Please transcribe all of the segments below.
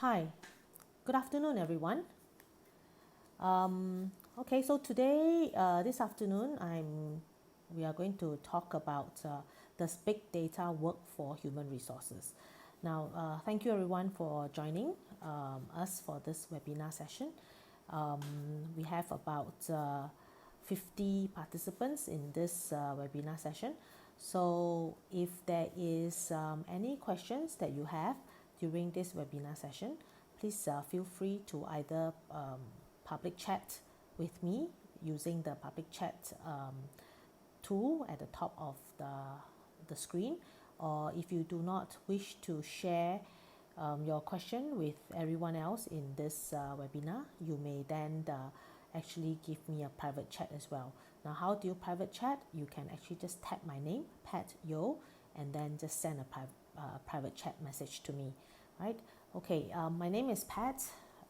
Hi, good afternoon, everyone. Okay, so today, this afternoon, we are going to talk about does big data work for human resources? Now, thank you everyone for joining us for this webinar session. Um, we have about 50 participants in this webinar session. So if there is any questions that you have during this webinar session, please feel free to either public chat with me using the public chat tool at the top of the screen, or if you do not wish to share your question with everyone else in this webinar, you may then actually give me a private chat as well. Now, how do you private chat? You can actually just type my name, Pat Yo, and then just send a private chat message to me, right? Okay, my name is Pat.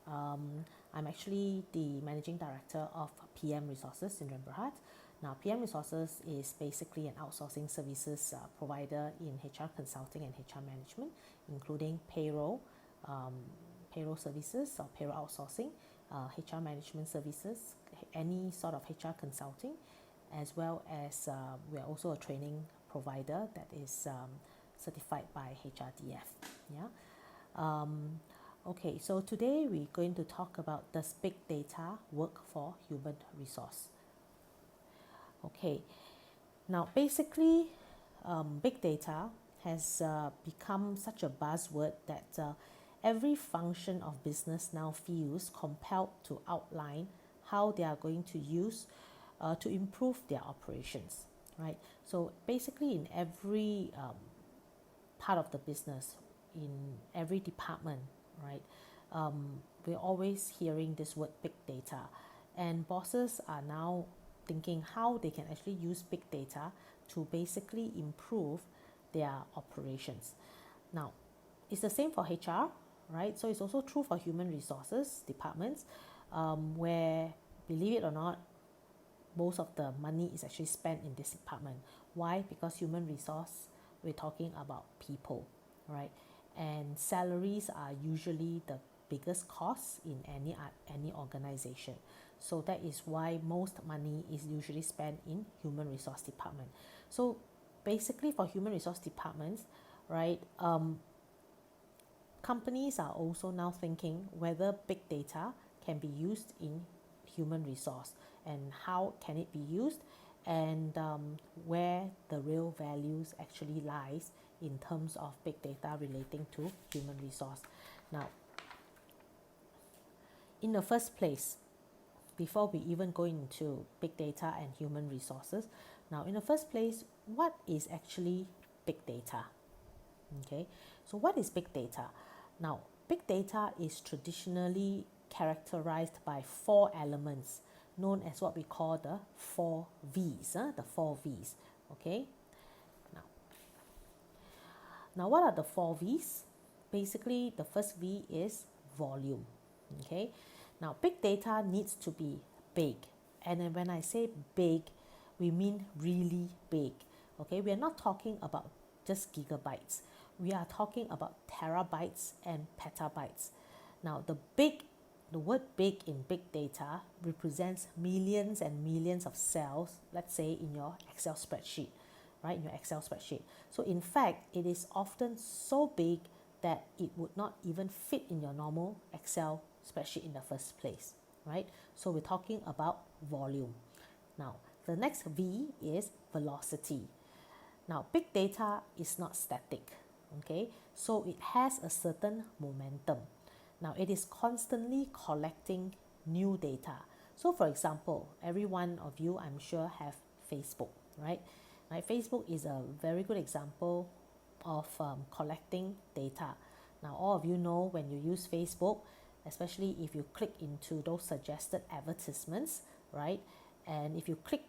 I'm actually the Managing Director of PM Resources in Berhad. Now, PM Resources is basically an outsourcing services provider in HR consulting and HR management, including payroll services or payroll outsourcing, HR management services, any sort of HR consulting, as well as we are also a training provider that is certified by HRDF. Yeah. Okay, so today we're going to talk about does big data work for human resource? Okay, now basically big data has become such a buzzword that every function of business now feels compelled to outline how they are going to use to improve their operations, right? So basically in every part of the business, in every department, right? We're always hearing this word big data, and bosses are now thinking how they can actually use big data to basically improve their operations. Now, it's the same for HR, right? So it's also true for human resources departments, where, believe it or not, most of the money is actually spent in this department. Why? Because human resource, we're talking about people, right? And salaries are usually the biggest cost in any organization. So that is why most money is usually spent in human resource department. So basically for human resource departments, right, companies are also now thinking whether big data can be used in human resource and how can it be used, and where the real values actually lies in terms of big data relating to human resource. Now, in the first place, before we even go into big data and human resources, now in the first place, what is actually big data? Okay, so what is big data? Now, big data is traditionally characterized by four elements known as what we call the four V's, the four V's. Okay, now what are the four V's? Basically, the first V is volume. Okay, now big data needs to be big, and then when I say big, we mean really big. Okay, we are not talking about just gigabytes. We are talking about terabytes and petabytes. Now, the word big in big data represents millions and millions of cells, let's say in your Excel spreadsheet, right? In your Excel spreadsheet. So in fact, it is often so big that it would not even fit in your normal Excel spreadsheet in the first place, right? So we're talking about volume. Now, the next V is velocity. Now, big data is not static, okay? So it has a certain momentum. Now, it is constantly collecting new data. So for example, every one of you, I'm sure, have Facebook, right? Right, Facebook is a very good example of collecting data. Now, all of you know when you use Facebook, especially if you click into those suggested advertisements, right? And if you click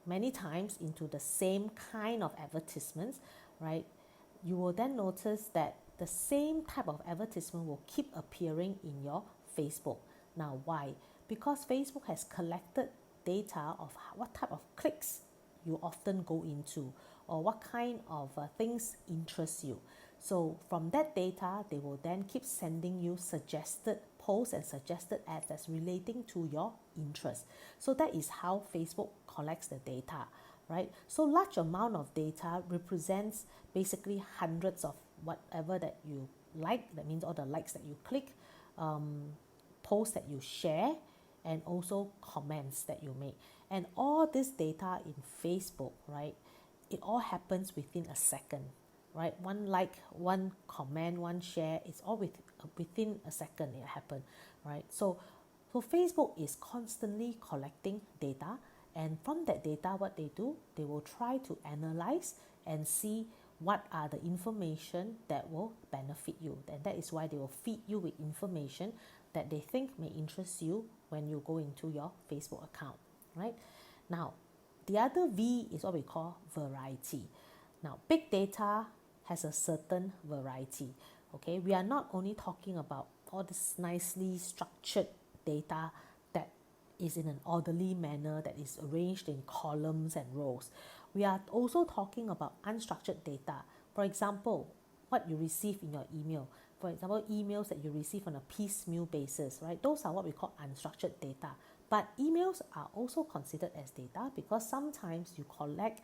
many times into the same kind of advertisements, right, you will then notice that the same type of advertisement will keep appearing in your Facebook. Now, why? Because Facebook has collected data of what type of clicks you often go into, or what kind of things interest you. So from that data, they will then keep sending you suggested posts and suggested ads that's relating to your interest. So that is how Facebook collects the data, right? So large amount of data represents basically hundreds of whatever that you like. That means all the likes that you click, posts that you share, and also comments that you make. And all this data in Facebook, right, it all happens within a second, right? One like, one comment, one share, it's all within a second it happened, right? So Facebook is constantly collecting data, and from that data, what they do, they will try to analyze and see what are the information that will benefit you. And that is why they will feed you with information that they think may interest you when you go into your Facebook account, right? Now, the other V is what we call variety. Now, big data has a certain variety, okay? We are not only talking about all this nicely structured data that is in an orderly manner, that is arranged in columns and rows. We are also talking about unstructured data. For example, what you receive in your email. For example, emails that you receive on a piecemeal basis, right? Those are what we call unstructured data. But emails are also considered as data because sometimes you collect,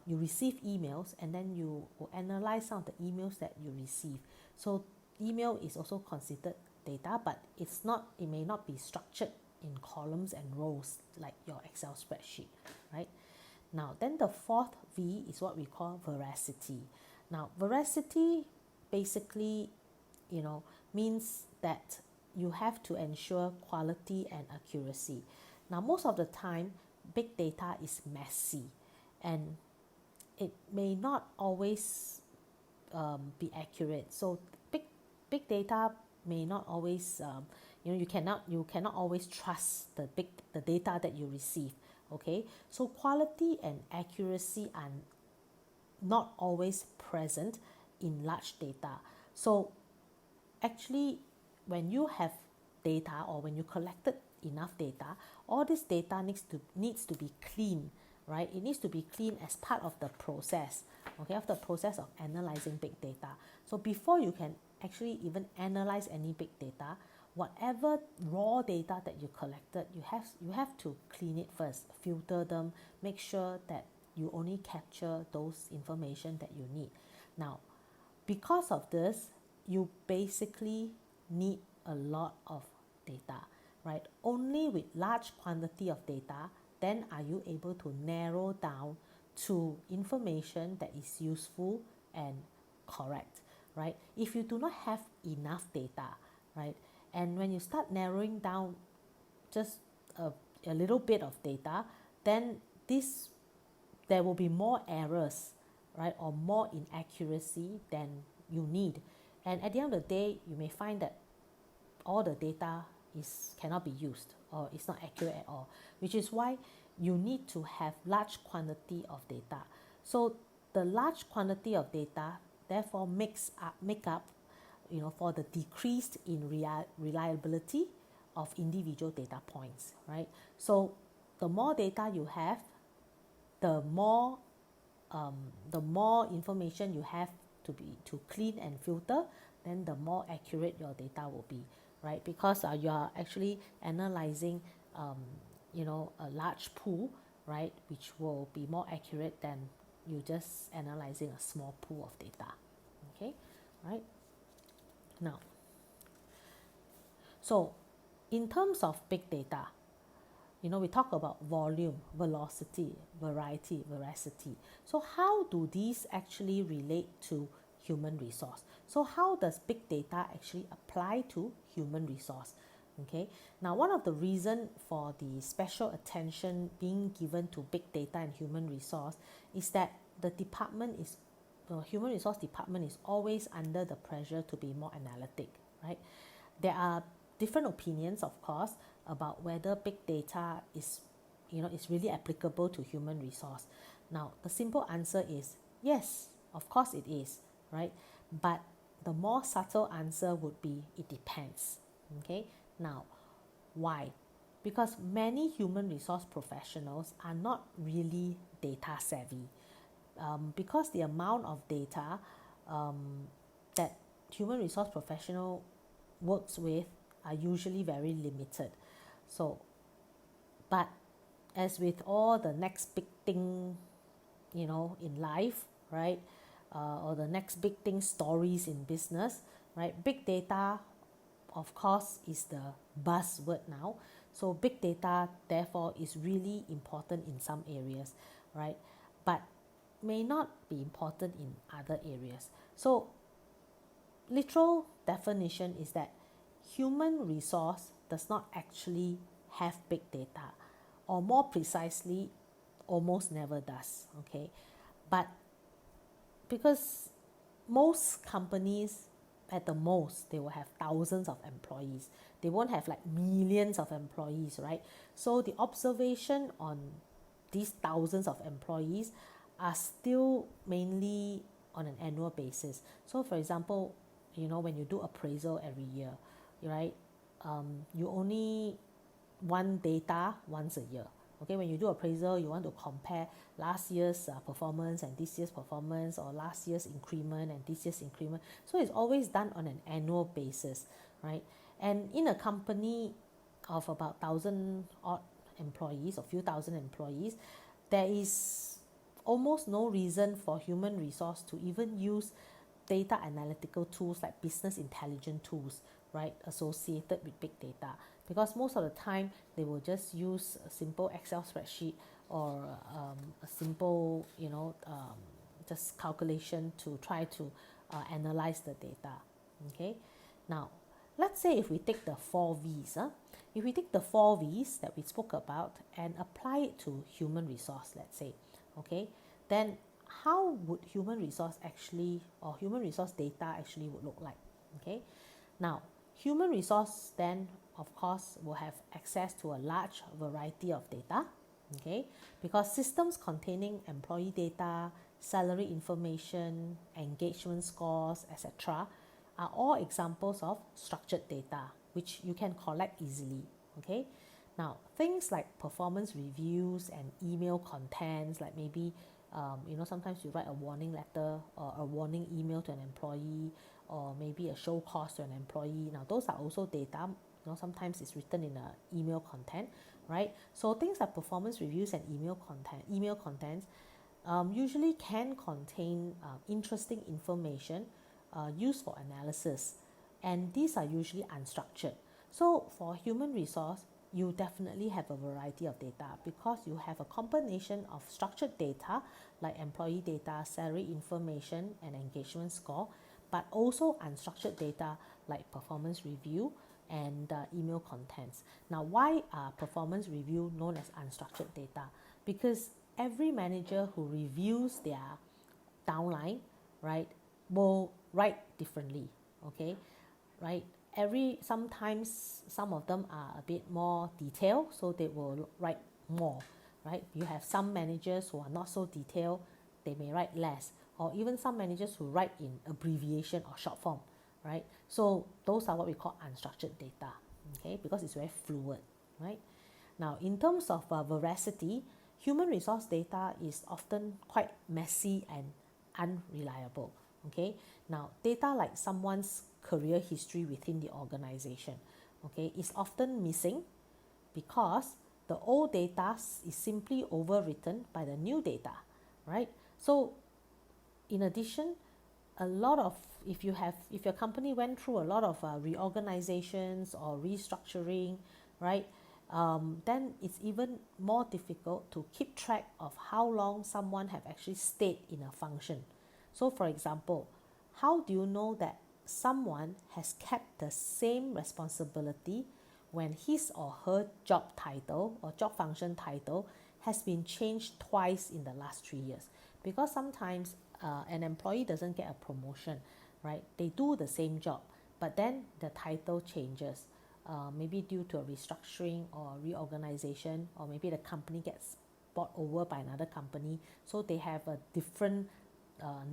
you receive emails and then you will analyze some of the emails that you receive. So email is also considered data, but it may not be structured in columns and rows like your Excel spreadsheet, right? Now, then the fourth V is what we call veracity. Now, veracity basically, means that you have to ensure quality and accuracy. Now, most of the time, big data is messy and it may not always be accurate. So big data may not always, you cannot always trust the data that you receive. Okay, so quality and accuracy are not always present in large data. So actually, when you have data or when you collected enough data, all this data needs to be clean, right? It needs to be clean as part of the process, okay, of the process of analyzing big data. So before you can actually even analyze any big data, whatever raw data that you collected, you have to clean it first, filter them, make sure that you only capture those information that you need. Now, because of this, you basically need a lot of data, right? Only with large quantity of data, then are you able to narrow down to information that is useful and correct, right? If you do not have enough data, right, and when you start narrowing down just a little bit of data, then there will be more errors, right, or more inaccuracy than you need. And at the end of the day, you may find that all the data cannot be used or it's not accurate at all, which is why you need to have large quantity of data. So the large quantity of data therefore make up for the decreased in reliability of individual data points, right? So the more data you have, the more information you have to clean and filter, then the more accurate your data will be, right? Because you are actually analyzing a large pool, right, which will be more accurate than you just analyzing a small pool of data. Okay, right? Now, so in terms of big data, we talk about volume, velocity, variety, veracity. So how do these actually relate to human resource? So how does big data actually apply to human resource? Okay, now one of the reasons for the special attention being given to big data and human resource is that the human resource department is always under the pressure to be more analytic, right? There are different opinions, of course, about whether big data is really applicable to human resource. Now, the simple answer is yes, of course it is, right? But the more subtle answer would be it depends. Okay, now why? Because many human resource professionals are not really data savvy. Because the amount of data that human resource professional works with are usually very limited. So, but as with all the next big thing, in life, right? Or the next big thing stories in business, right? Big data, of course, is the buzzword now. So big data, therefore, is really important in some areas, right? But may not be important in other areas. So literal definition is that human resource does not actually have big data, or more precisely, almost never does. Okay, but because most companies, at the most, they will have thousands of employees, they won't have like millions of employees, right? So the observation on these thousands of employees are still mainly on an annual basis. So for example, when you do appraisal every year, right, you only want data once a year. Okay, when you do appraisal, you want to compare last year's performance and this year's performance, or last year's increment and this year's increment. So it's always done on an annual basis, right? And in a company of about 1,000 odd employees, or few thousand employees, there is almost no reason for human resource to even use data analytical tools like business intelligence tools, right, associated with big data, because most of the time they will just use a simple Excel spreadsheet, or a simple just calculation to try to analyze the data. Okay, now let's say if we take the 4 V's, if we take the 4 V's that we spoke about and apply it to human resource, let's say, okay, then how would human resource actually, or human resource data actually would look like? Okay, now human resource then, of course, will have access to a large variety of data, okay, because systems containing employee data, salary information, engagement scores, etc., are all examples of structured data which you can collect easily. Okay, now things like performance reviews and email contents, like maybe sometimes you write a warning letter or a warning email to an employee, or maybe a show cause to an employee. Now those are also data. Sometimes it's written in a email content, right? So things like performance reviews and email contents usually can contain interesting information used for analysis, and these are usually unstructured. So for human resource, you definitely have a variety of data, because you have a combination of structured data like employee data, salary information, and engagement score, but also unstructured data like performance review and email contents. Now, why are performance review known as unstructured data? Because every manager who reviews their downline, right, will write differently. Okay, right? Sometimes some of them are a bit more detailed, so they will write more, right? You have some managers who are not so detailed, they may write less, or even some managers who write in abbreviation or short form, right? So those are what we call unstructured data, okay, because it's very fluid, right? Now, in terms of veracity, human resource data is often quite messy and unreliable. Okay, now data like someone's career history within the organization, okay, is often missing because the old data is simply overwritten by the new data, right? So in addition, a lot of if your company went through a lot of reorganizations or restructuring, right, then it's even more difficult to keep track of how long someone have actually stayed in a function. So for example, how do you know that someone has kept the same responsibility when his or her job title or job function title has been changed twice in the last 3 years? Because sometimes an employee doesn't get a promotion, right? They do the same job, but then the title changes, maybe due to a restructuring or reorganization, or maybe the company gets bought over by another company, so they have a different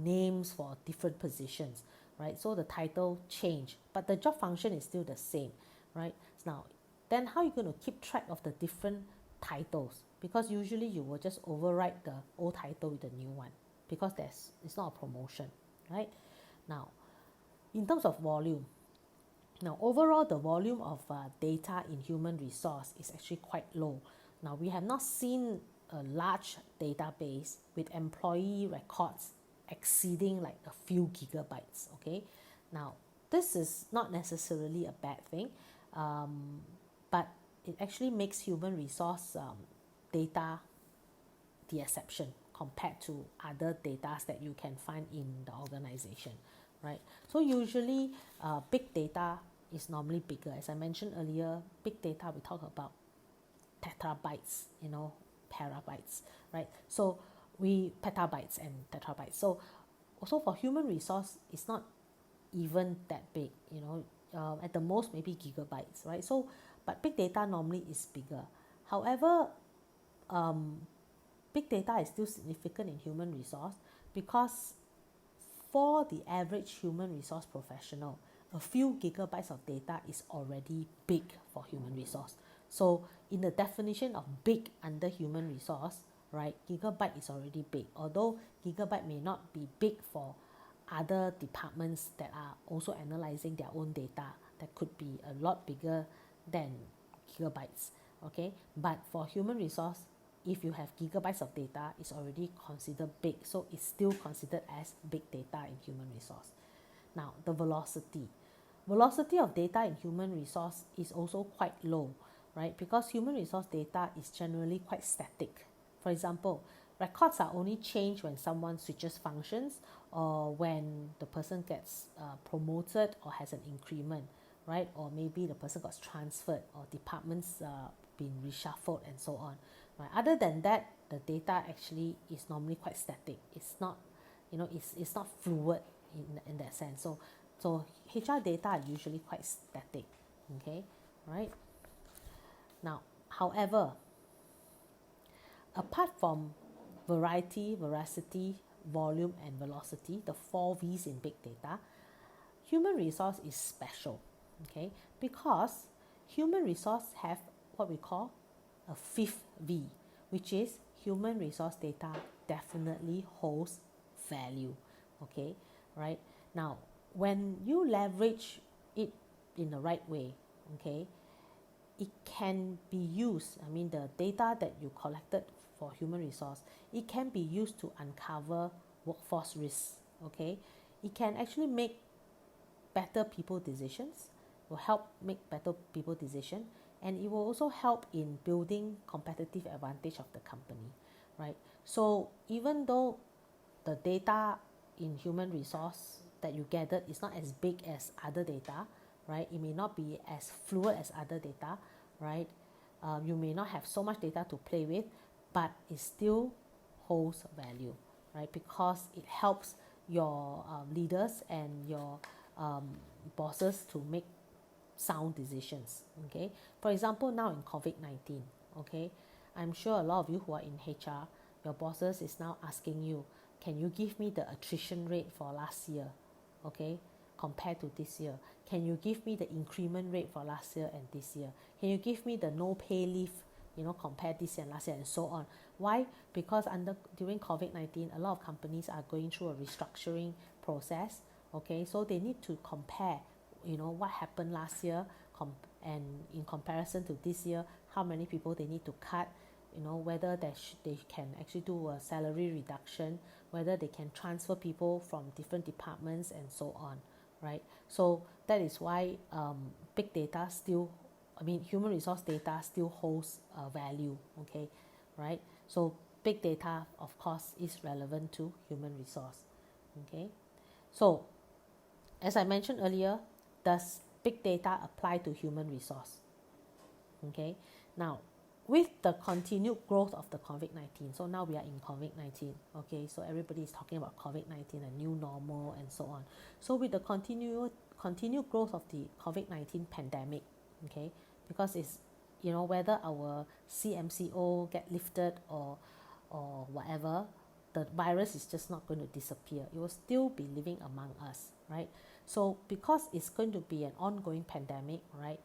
names for different positions, right? So the title change, but the job function is still the same, right? Now, then how are you going to keep track of the different titles? Because usually you will just overwrite the old title with the new one, because it's not a promotion, right? Now, in terms of volume, now overall the volume of data in human resource is actually quite low. Now we have not seen a large database with employee records exceeding like a few gigabytes. Okay, now this is not necessarily a bad thing, but it actually makes human resource data the exception compared to other data that you can find in the organization, right? So usually big data is normally bigger. As I mentioned earlier, big data we talk about petabytes, terabytes, right? So petabytes and terabytes. So also for human resource, it's not even that big, at the most maybe gigabytes, right? So, but big data normally is bigger. However, big data is still significant in human resource because for the average human resource professional, a few gigabytes of data is already big for human resource. So in the definition of big under human resource, right, gigabyte is already big. Although gigabyte may not be big for other departments that are also analyzing their own data, that could be a lot bigger than gigabytes. Okay, but for human resource, if you have gigabytes of data, it's already considered big, so it's still considered as big data in human resource. Now the velocity of data in human resource is also quite low, right? Because human resource data is generally quite static. For example, records are only changed when someone switches functions or when the person gets promoted or has an increment, right? Or maybe the person got transferred or departments been reshuffled and so on, right? Other than that, the data actually is normally quite static. It's not, it's not fluid in that sense. So HR data are usually quite static, okay, right? Now, however, apart from variety, veracity, volume, and velocity, the 4 V's in big data, human resource is special, okay, because human resource have what we call a 5th V, which is human resource data definitely holds value, okay, right? Now, when you leverage it in the right way, okay, it can be used, the data that you collected for human resource, it can be used to uncover workforce risks, okay? It can actually make better people decisions, will help make better people decision, and it will also help in building competitive advantage of the company, right? So even though the data in human resource that you gathered is not as big as other data, right? It may not be as fluid as other data, right? You may not have so much data to play with, but it still holds value, right? Because it helps your leaders and your bosses to make sound decisions, okay? For example, now in COVID-19, okay, I'm sure a lot of you who are in HR, your bosses is now asking you, can you give me the attrition rate for last year, okay, compared to this year? Can you give me the increment rate for last year and this year? Can you give me the no pay leave, compare this year and last year and so on? Why? Because during COVID-19, a lot of companies are going through a restructuring process, okay, so they need to compare, what happened last year and in comparison to this year, how many people they need to cut, whether they can actually do a salary reduction, whether they can transfer people from different departments and so on, right? So that is why big data still, human resource data still holds value, okay, right? So big data, of course, is relevant to human resource, okay? So as I mentioned earlier, does big data apply to human resource? Okay, now with the continued growth of the COVID-19, so now we are in COVID-19, okay, so everybody is talking about COVID-19, a new normal and so on. So with the continued growth of the COVID-19 pandemic, okay, because it's, whether our CMCO get lifted or whatever, the virus is just not going to disappear. It will still be living among us, right? So because it's going to be an ongoing pandemic, right,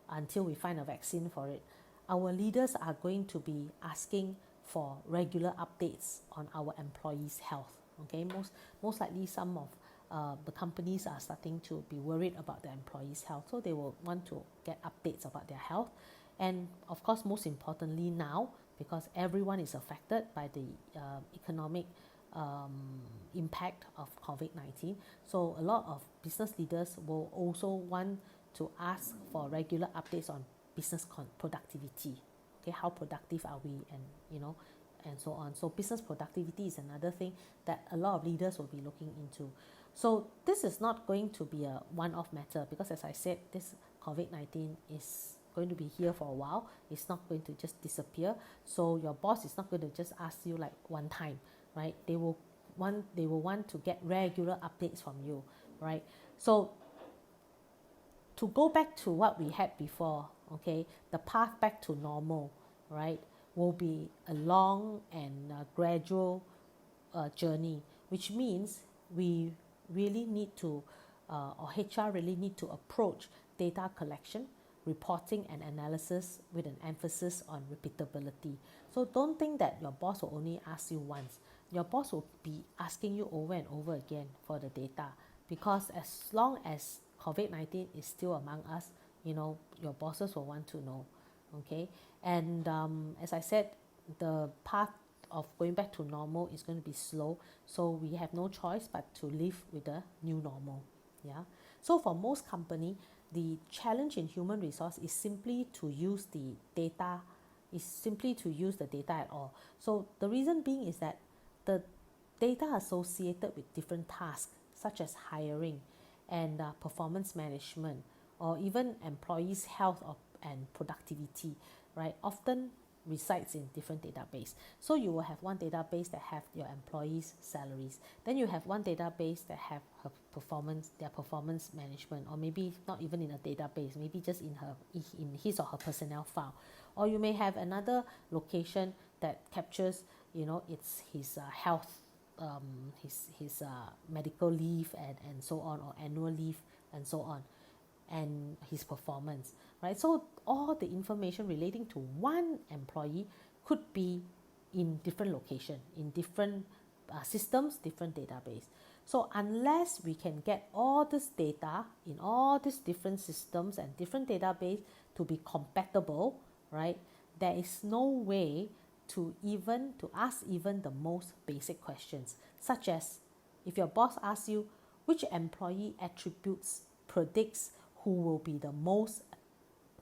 until we find a vaccine for it, our leaders are going to be asking for regular updates on our employees' health, okay? Most likely some of the companies are starting to be worried about their employees' health. So they will want to get updates about their health. And of course, most importantly now, because everyone is affected by the economic impact of COVID-19. So a lot of business leaders will also want to ask for regular updates on business productivity. Okay, how productive are we, and and so on. So business productivity is another thing that a lot of leaders will be looking into. So this is not going to be a one-off matter, because as I said, this COVID-19 is going to be here for a while. It's not going to just disappear. So your boss is not going to just ask you like one time, right? They will want to get regular updates from you, right? So to go back to what we had before, okay, the path back to normal, right, will be a long and gradual journey, which means we really need to, or HR really need to approach data collection, reporting and analysis with an emphasis on repeatability. So don't think that your boss will only ask you once. Your boss will be asking you over and over again for the data, because as long as COVID-19 is still among us, your bosses will want to know. Okay, and as I said, the path of going back to normal is going to be slow, so we have no choice but to live with the new normal. Yeah. So for most company, the challenge in human resource is simply to use the data, at all. So the reason being is that the data associated with different tasks, such as hiring and performance management, or even employees' health and productivity, right, often resides in different database. So you will have one database that have your employees' salaries. Then you have one database that have their performance management, or maybe not even in a database, maybe just in his or her personnel file. Or you may have another location that captures, it's his health, his medical leave and so on, or annual leave and so on, and his performance, right? So all the information relating to one employee could be in different location, in different systems, different database. So unless we can get all this data in all these different systems and different database to be compatible, right, there is no way to ask even the most basic questions, such as if your boss asks you which employee attributes predicts who will be the most,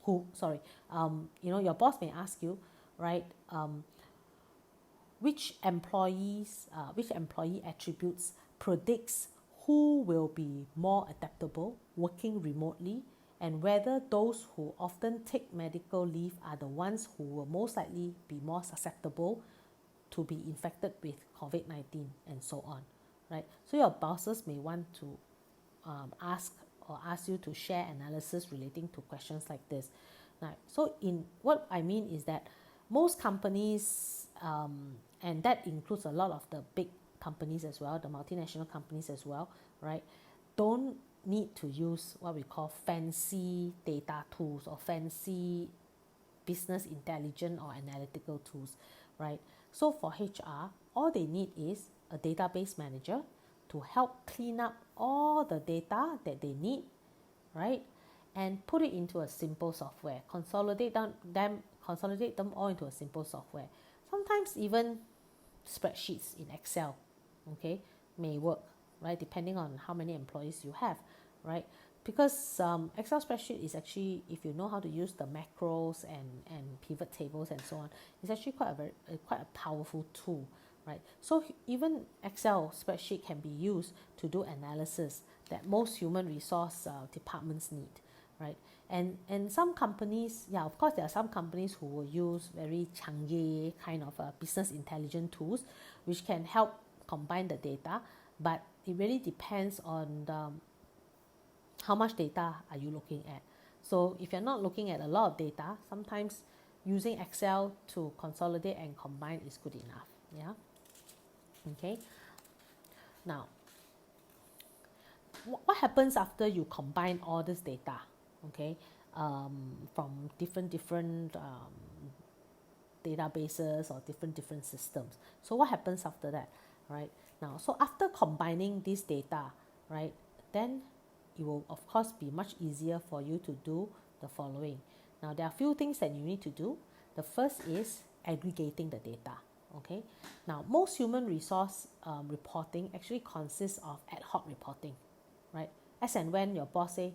your boss may ask you, right, which employee attributes predicts who will be more adaptable working remotely, and whether those who often take medical leave are the ones who will most likely be more susceptible to be infected with COVID-19, and so on, right? So your bosses may want to ask you to share analysis relating to questions like this. Now, so in what I mean is that most companies, and that includes a lot of the big companies as well, the multinational companies as well, right, don't need to use what we call fancy data tools or fancy business intelligence or analytical tools, right? So for HR, all they need is a database manager to help clean up all the data that they need, right, and put it into a simple software, consolidate them all into a simple software. Sometimes even spreadsheets in Excel, okay, may work, right, depending on how many employees you have, right? Because Excel spreadsheet is actually, if you know how to use the macros and pivot tables and so on, it's actually quite a powerful tool, right? So even Excel spreadsheet can be used to do analysis that most human resource departments need, right? And some companies, of course, there are some companies who will use very changi kind of business intelligence tools, which can help combine the data, but it really depends on how much data are you looking at. So if you're not looking at a lot of data, sometimes using Excel to consolidate and combine is good enough. Yeah. Okay. Now, what happens after you combine all this data? Okay, from different databases or different systems. So what happens after that, right? Now, so after combining this data, right, then it will of course be much easier for you to do the following. Now there are a few things that you need to do. The first is aggregating the data. Okay, now most human resource reporting actually consists of ad hoc reporting, right? As and when your boss say,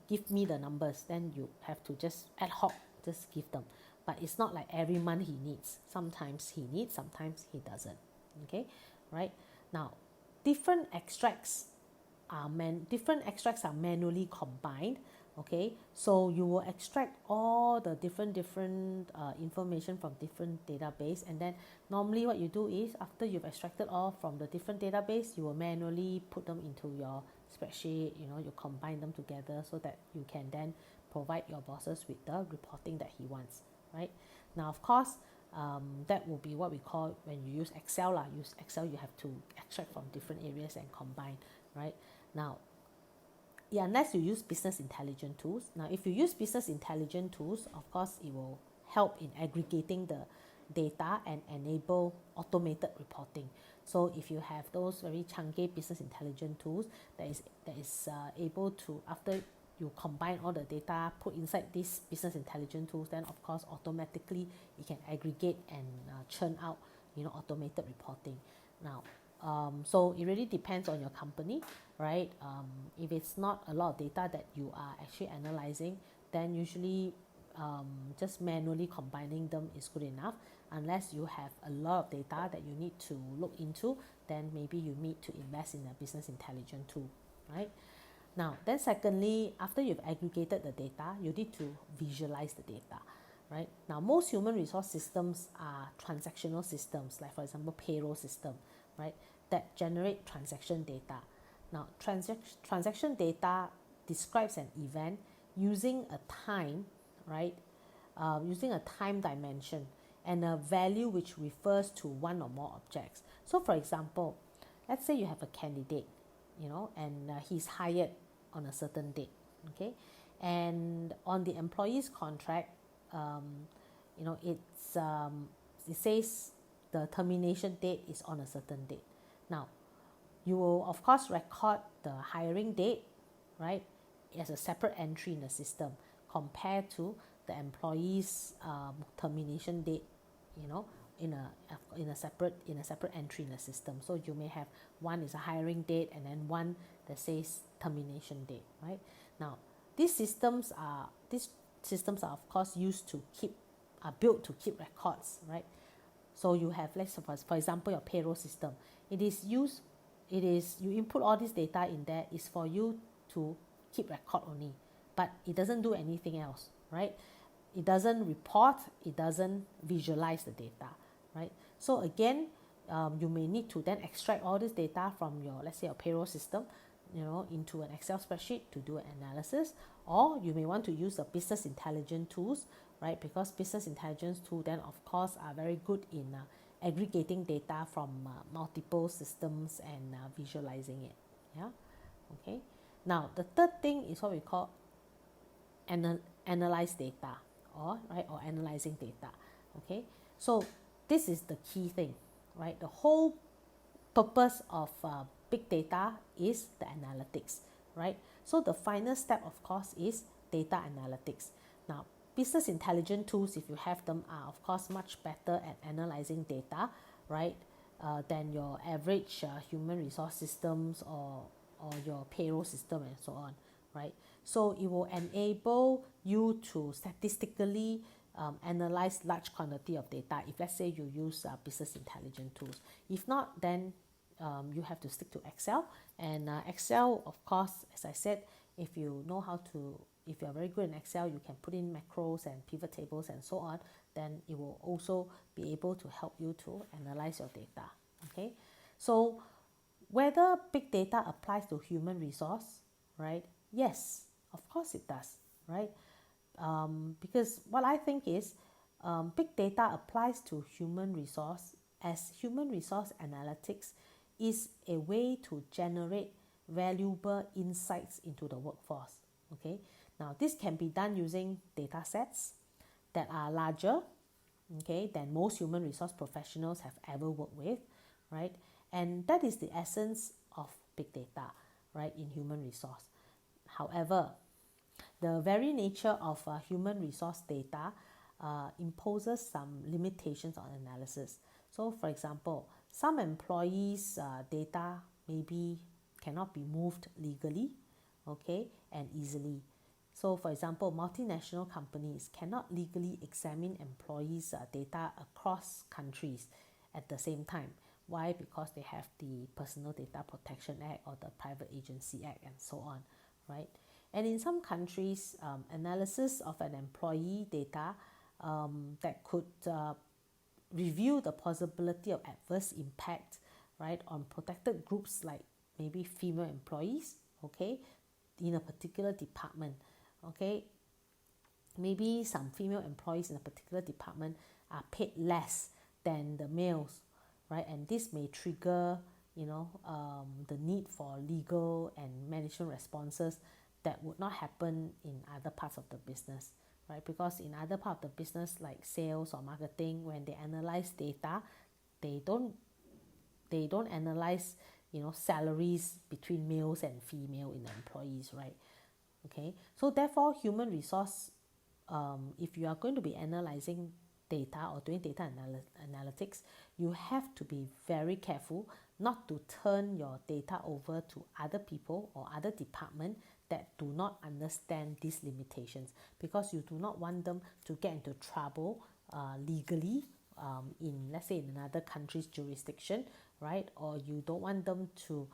give me the numbers, then you have to just ad hoc just give them. But it's not like every month he needs. Sometimes he needs, sometimes he doesn't. Okay, right? Now different extracts are manually combined. Okay, so you will extract all the different information from different database, and then normally what you do is after you've extracted all from the different database, you will manually put them into your spreadsheet. You combine them together so that you can then provide your bosses with the reporting that he wants, right? Now of course that will be what we call, when you use Excel use Excel, you have to extract from different areas and combine, right? Now unless you use business intelligence tools. Now if you use business intelligence tools, of course it will help in aggregating the data and enable automated reporting. So if you have those very chunky business intelligence tools that is able to, after you combine all the data, put inside this business intelligence tools, then of course automatically you can aggregate and churn out automated reporting. Now so it really depends on your company, right? If it's not a lot of data that you are actually analyzing, then usually just manually combining them is good enough. Unless you have a lot of data that you need to look into, then maybe you need to invest in a business intelligence tool, right? Now then secondly, after you've aggregated the data, you need to visualize the data, right? Now most human resource systems are transactional systems, like for example payroll system, right, that generate transaction data. Now transaction data describes an event using a time, right, using a time dimension and a value which refers to one or more objects. So for example, let's say you have a candidate, and he's hired on a certain date, okay, and on the employee's contract, it says the termination date is on a certain date. Now you will of course record the hiring date, right, as a separate entry in the system compared to the employee's termination date, in a separate entry in the system. So you may have one is a hiring date and then one that says termination date, right? Now these systems are of course built to keep records, right? So you have, let's suppose, for example, your payroll system. You input all this data in there is for you to keep record only, but it doesn't do anything else, right? It doesn't report, it doesn't visualize the data, right? So again, you may need to then extract all this data from your, let's say, your payroll system, into an Excel spreadsheet to do an analysis, or you may want to use the business intelligence tools, right? Because business intelligence tools then of course are very good in aggregating data from multiple systems and visualizing it. Yeah, okay. Now the third thing is what we call analyze data, or analyzing data. Okay, so this is the key thing, right? The whole purpose of big data is the analytics, right? So the final step of course is data analytics. Now business intelligence tools, if you have them, are of course much better at analyzing data, right, than your average human resource systems or your payroll system and so on, right? So it will enable you to statistically analyze large quantity of data if let's say you use business intelligence tools. If not, then you have to stick to Excel, and Excel of course, as I said, if you are very good in Excel, you can put in macros and pivot tables and so on, then it will also be able to help you to analyze your data. Okay, so whether big data applies to human resource, right? Yes, of course it does, right? Because what I think is big data applies to human resource, as human resource analytics is a way to generate valuable insights into the workforce. Okay, now this can be done using data sets that are larger, okay, than most human resource professionals have ever worked with, right? And that is the essence of big data, right, in human resource. However, the very nature of human resource data imposes some limitations on analysis. So for example, some employees' data maybe cannot be moved legally, okay, and easily. So for example, multinational companies cannot legally examine employees' data across countries at the same time. Why? Because they have the Personal Data Protection Act or the Private Agency Act and so on, right? And in some countries, analysis of an employee data that could review the possibility of adverse impact, right, on protected groups like maybe female employees, okay, in a particular department, okay. Maybe some female employees in a particular department are paid less than the males, right, and this may trigger, the need for legal and management responses that would not happen in other parts of the business, right? Because in other part of the business like sales or marketing, when they analyze data, they don't analyze, salaries between males and female in the employees, right? Okay, so therefore human resource, if you are going to be analyzing data or doing data analytics, you have to be very careful not to turn your data over to other people or other departments that do not understand these limitations, because you do not want them to get into trouble legally, in, let's say, in another country's jurisdiction, right? Or you don't want them to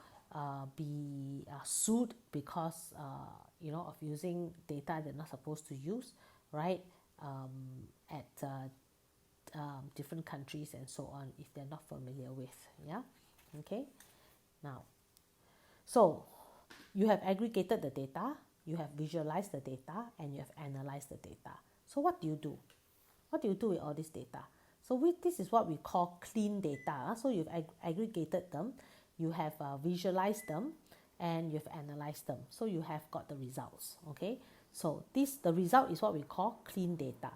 be sued because of using data they're not supposed to use, right? At different countries and so on, if they're not familiar with. Yeah, okay. Now, so you have aggregated the data, you have visualized the data, and you have analyzed the data. So what do you do? What do you do with all this data? So this is what we call clean data. So you've aggregated them, you have visualized them, and you've analyzed them. So you have got the results. Okay. So the result is what we call clean data.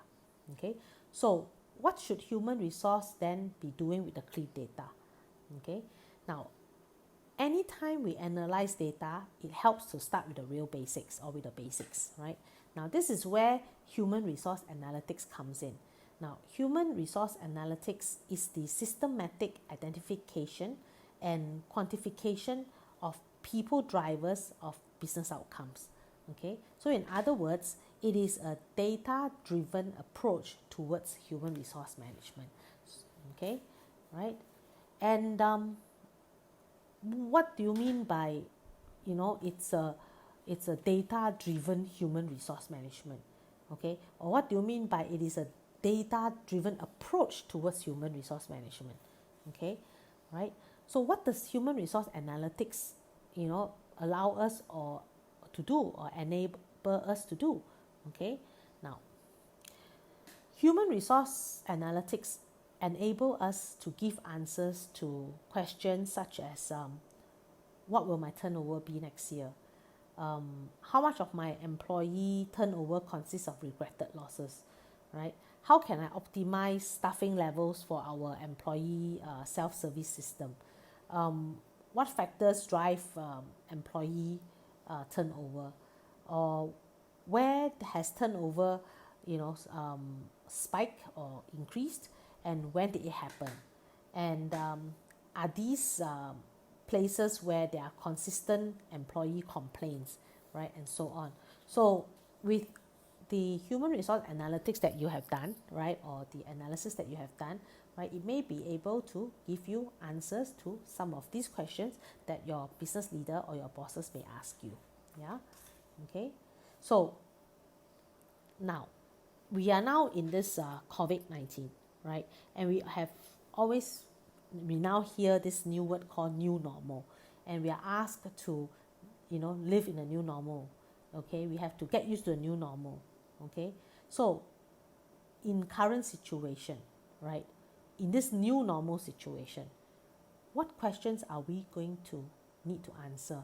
Okay. So what should human resource then be doing with the clean data? Okay. Now, anytime we analyze data, it helps to start with the real basics or with the basics, right? Now, this is where human resource analytics comes in. Now, human resource analytics is the systematic identification and quantification of people drivers of business outcomes. Okay, so in other words, it is a data-driven approach towards human resource management. Okay, right? And what do you mean by, it's a data-driven human resource management? Okay, or what do you mean by it is a data-driven approach towards human resource management? Okay, right? So what does human resource analytics, allow us or to do or enable us to do? Okay, now, human resource analytics enable us to give answers to questions such as what will my turnover be next year? How much of my employee turnover consists of regretted losses, right? How can I optimize staffing levels for our employee self-service system? What factors drive employee turnover? Or where has turnover, spiked or increased, and when did it happen? And are these places where there are consistent employee complaints, right, and so on? So with the human resource analytics that you have done, right, or the analysis that you have done, right, it may be able to give you answers to some of these questions that your business leader or your bosses may ask you. Yeah, okay. So now, we are now in this COVID-19, right? And we now hear this new word called new normal. And we are asked to, live in a new normal. Okay, we have to get used to a new normal. Okay, so in current situation, right, in this new normal situation, what questions are we going to need to answer?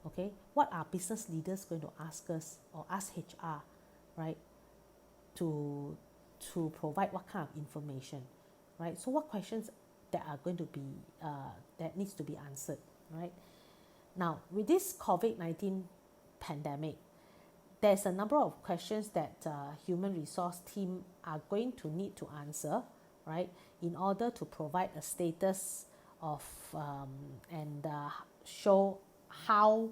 Okay, what are business leaders going to ask us or ask HR, right, to provide what kind of information, right? So what questions that are going to be that needs to be answered, right? Now, with this COVID-19 pandemic, there's a number of questions that human resource team are going to need to answer, right, in order to provide a status of and show how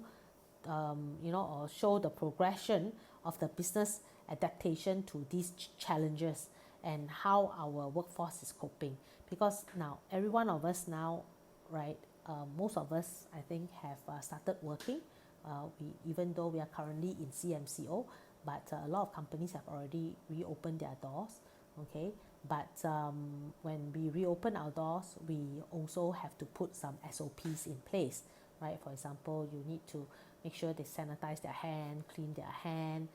or show the progression of the business adaptation to these challenges and how our workforce is coping. Because now every one of us now, right, most of us I think have started working. Even though we are currently in CMCO, but a lot of companies have already reopened their doors, okay? But when we reopen our doors, we also have to put some SOPs in place, right? For example, you need to make sure they sanitize their hand, clean their hand,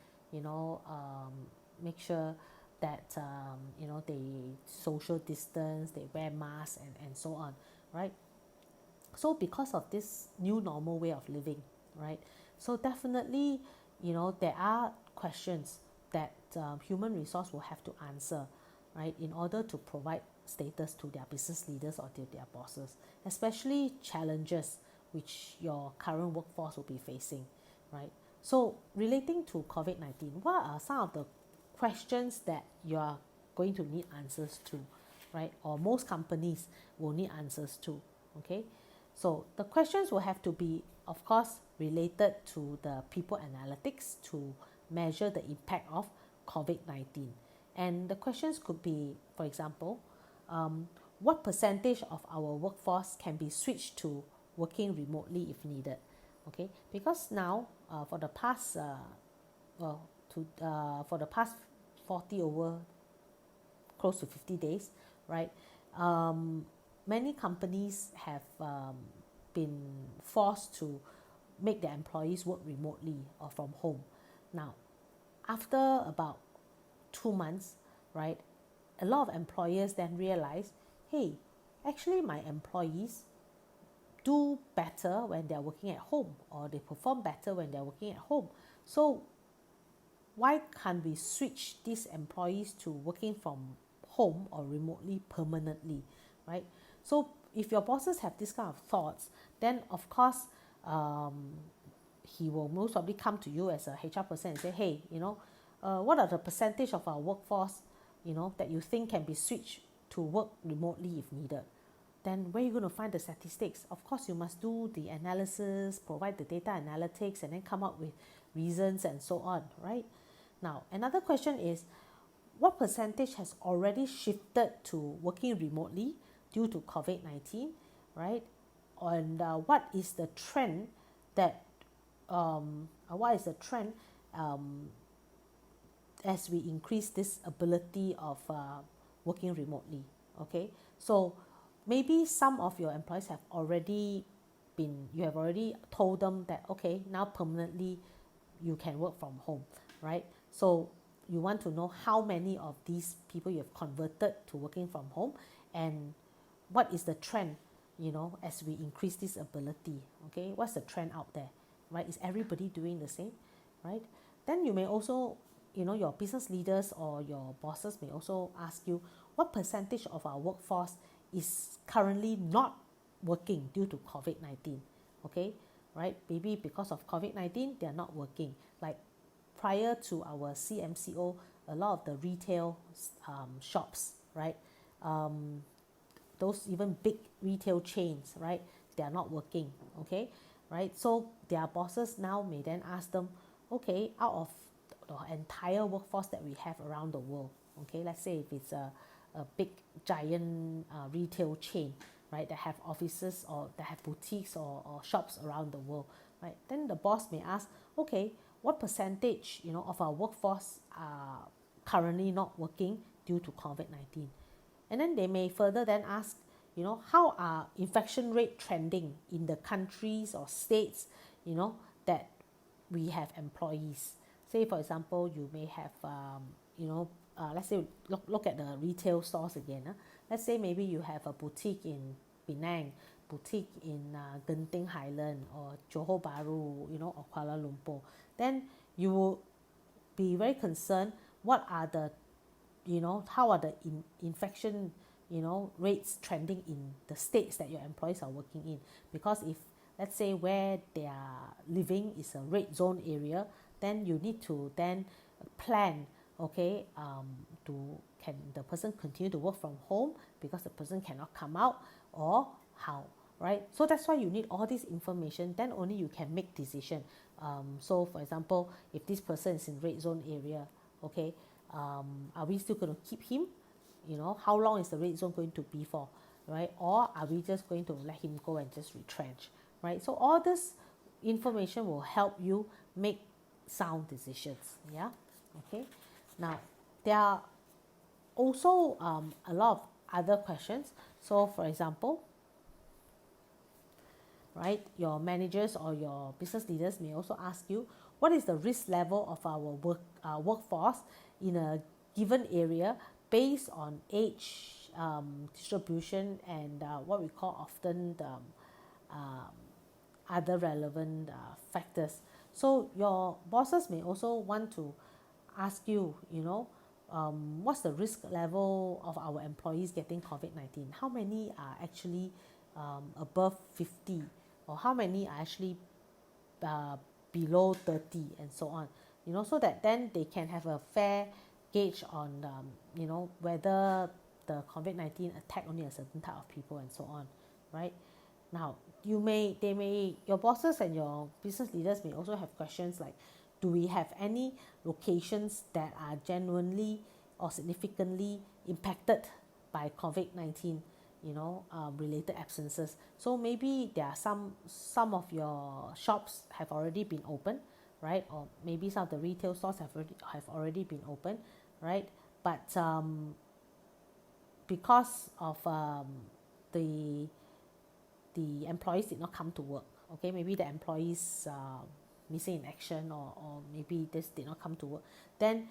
make sure that they social distance, they wear masks, and so on, right? So because of this new normal way of living, right, so definitely there are questions that human resource will have to answer, right, in order to provide status to their business leaders or to their bosses, especially challenges which your current workforce will be facing, right? So relating to COVID-19, what are some of the questions that you are going to need answers to, right, or most companies will need answers to, okay? So the questions will have to be, of course, related to the people analytics to measure the impact of COVID-19. And the questions could be, for example, what percentage of our workforce can be switched to working remotely if needed? Okay, because now for the past for the past 40 over close to 50 days, right? Many companies have been forced to make their employees work remotely or from home. Now, after about 2 months, right, a lot of employers then realize, hey, actually my employees do better when they're working at home, or they perform better when they're working at home. So why can't we switch these employees to working from home or remotely permanently, right? So if your bosses have this kind of thoughts, then of course he will most probably come to you as a HR person and say, hey, what are the percentage of our workforce, that you think can be switched to work remotely if needed? Then where are you going to find the statistics? Of course, you must do the analysis, provide the data analytics, and then come up with reasons and so on, right? Now, another question is, what percentage has already shifted to working remotely due to COVID-19, right? And what is the trend that as we increase this ability of working remotely? Okay, so maybe some of your employees have already you have already told them that, okay, now permanently you can work from home, right? So you want to know how many of these people you have converted to working from home, and what is the trend, as we increase this ability, okay? What's the trend out there, right? Is everybody doing the same, right? Then you may also, your business leaders or your bosses may also ask you, what percentage of our workforce is currently not working due to COVID-19, okay? Right? Maybe because of COVID-19, they're not working. Like prior to our CMCO, a lot of the retail shops, right? Those even big retail chains, right? They are not working, okay? Right? So their bosses now may then ask them, okay, out of the entire workforce that we have around the world, okay, let's say if it's a big giant retail chain, right, that have offices or that have boutiques or shops around the world, right, then the boss may ask, okay, what percentage of our workforce are currently not working due to COVID-19? And then they may further then ask, how are infection rate trending in the countries or states, that we have employees? Say, for example, you may have, let's say, look at the retail stores again. Let's say maybe you have a boutique in Penang, boutique in Genting Highland or Johor Bahru, or Kuala Lumpur. Then you will be very concerned, what are the, how are the infection, rates trending in the states that your employees are working in? Because if let's say where they are living is a red zone area, then you need to then plan, okay, can the person continue to work from home because the person cannot come out, or how, right? So that's why you need all this information, then only you can make decision. So for example, if this person is in red zone area, okay, are we still going to keep him? How long is the red zone going to be for, right? Or are we just going to let him go and just retrench, right? So all this information will help you make sound decisions. Yeah, okay. Now there are also a lot of other questions. So for example, right, your managers or your business leaders may also ask you, what is the risk level of our workforce in a given area based on age, distribution, and what we call often the other relevant factors. So your bosses may also want to ask you, what's the risk level of our employees getting COVID-19? How many are actually above 50, or how many are actually below 30, and so on, so that then they can have a fair gauge on whether the COVID-19 attack only a certain type of people, and so on, right? Now your bosses and your business leaders may also have questions like, do we have any locations that are genuinely or significantly impacted by COVID-19, related absences? So maybe there are some of your shops have already been open, right? Or maybe some of the retail stores have already been open, right? But because of the employees did not come to work, okay, maybe the employees missing in action, or maybe this did not come to work, then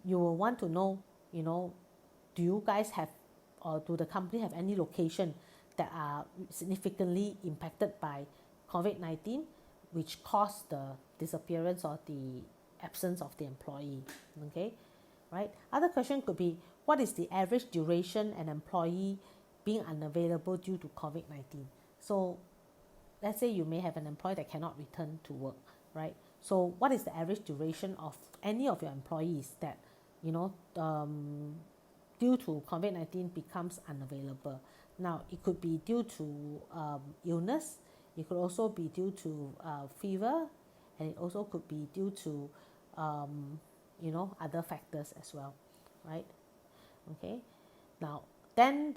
you will want to know, do you guys have, or do the company have any location that are significantly impacted by COVID-19, which caused the disappearance or the absence of the employee, okay, right? Other question could be, what is the average duration an employee being unavailable due to COVID-19? So let's say you may have an employee that cannot return to work, right? So what is the average duration of any of your employees that, due to COVID-19 becomes unavailable? Now, it could be due to illness, it could also be due to fever, and it also could be due to, other factors as well, right? Okay. Now, then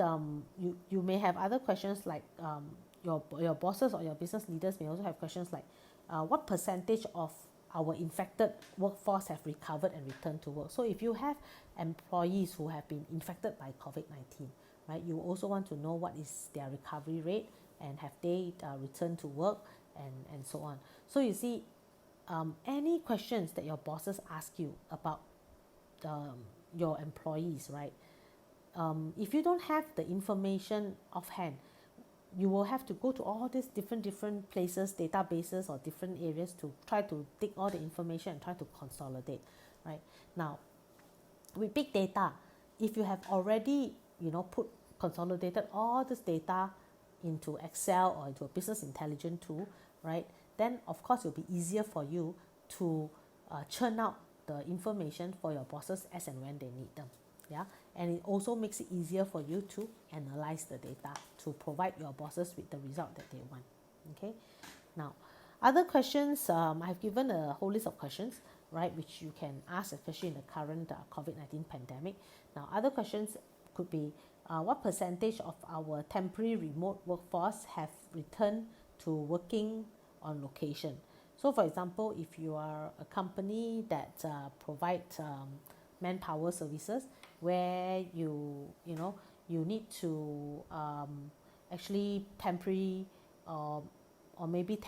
you may have other questions like, your bosses or your business leaders may also have questions like, what percentage of our infected workforce have recovered and returned to work? So if you have employees who have been infected by COVID-19, right, you also want to know what is their recovery rate, and have they returned to work, and so on. So you see, any questions that your bosses ask you about your employees, right, if you don't have the information offhand, you will have to go to all these different places, databases, or different areas to try to dig all the information and try to consolidate, right? Now, with big data, if you have already, consolidated all this data into Excel or into a business intelligence tool, right, then of course it will be easier for you to churn out the information for your bosses as and when they need them. Yeah, and it also makes it easier for you to analyze the data to provide your bosses with the result that they want. Okay, now other questions, I've given a whole list of questions, right, which you can ask, especially in the current COVID-19 pandemic. Now, other questions could be, what percentage of our temporary remote workforce have returned to working on location? So for example, if you are a company that provides manpower services, where you need to actually temporary or maybe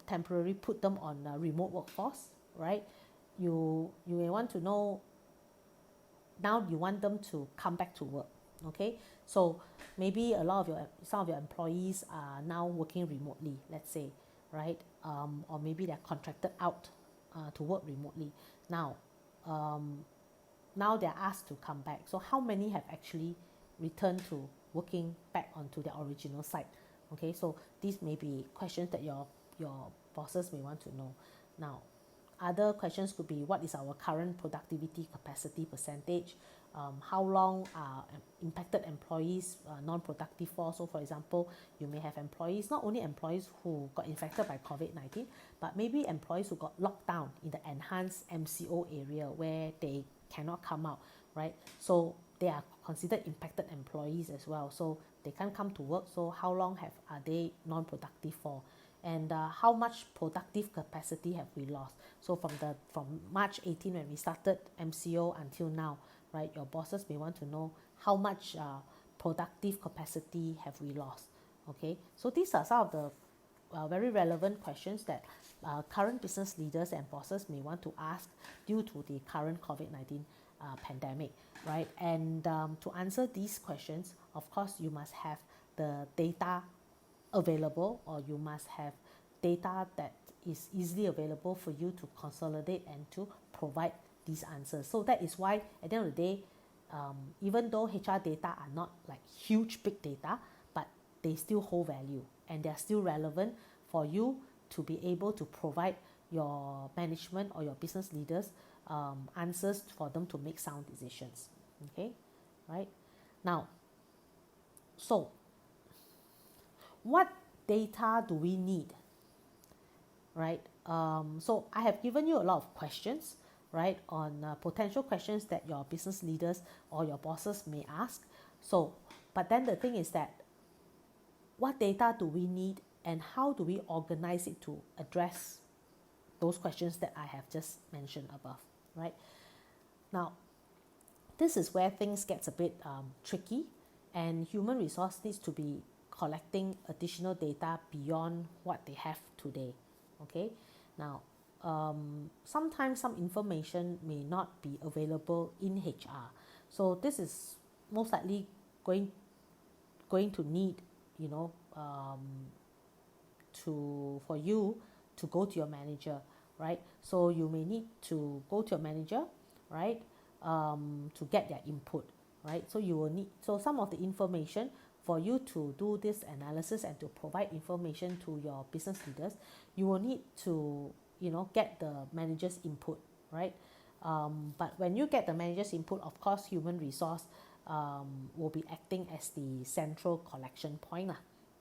temporarily put them on a remote workforce, right? You may want to know, now you want them to come back to work, okay? So maybe some of your employees are now working remotely, let's say, right? Or maybe they're contracted out to work remotely. Now they're asked to come back. So how many have actually returned to working back onto their original site? Okay, so these may be questions that your your bosses may want to know. Now, other questions could be, what is our current productivity capacity percentage? How long are impacted employees non-productive for? So for example, you may have employees, not only employees who got infected by COVID-19, but maybe employees who got locked down in the enhanced MCO area where they cannot come out, right? So they are considered impacted employees as well. So they can't come to work. So how long are they non-productive for? And how much productive capacity have we lost? So from March 18 when we started MCO until now, right? Your bosses may want to know how much productive capacity have we lost. Okay, so these are some of the very relevant questions that current business leaders and bosses may want to ask due to the current COVID-19 pandemic, right? And to answer these questions, of course, you must have the data available, or you must have data that is easily available for you to consolidate and to provide these answers. So that is why at the end of the day, even though HR data are not like huge big data, but they still hold value and they're still relevant for you to be able to provide your management or your business leaders answers for them to make sound decisions. Okay, right? Now, so what data do we need, right? So I have given you a lot of questions, right, on potential questions that your business leaders or your bosses may ask. So, but then the thing is that what data do we need and how do we organize it to address those questions that I have just mentioned above, right? Now, this is where things gets a bit tricky, and human resource needs to be collecting additional data beyond what they have today. Okay, now sometimes some information may not be available in HR, so this is most likely going to need, you know, for you to go to your manager, right? So you may need to go to your manager, right, to get their input, right? So you will need, so some of the information for you to do this analysis and to provide information to your business leaders, you will need to, you know, get the manager's input, right? But when you get the manager's input, of course, human resource will be acting as the central collection point,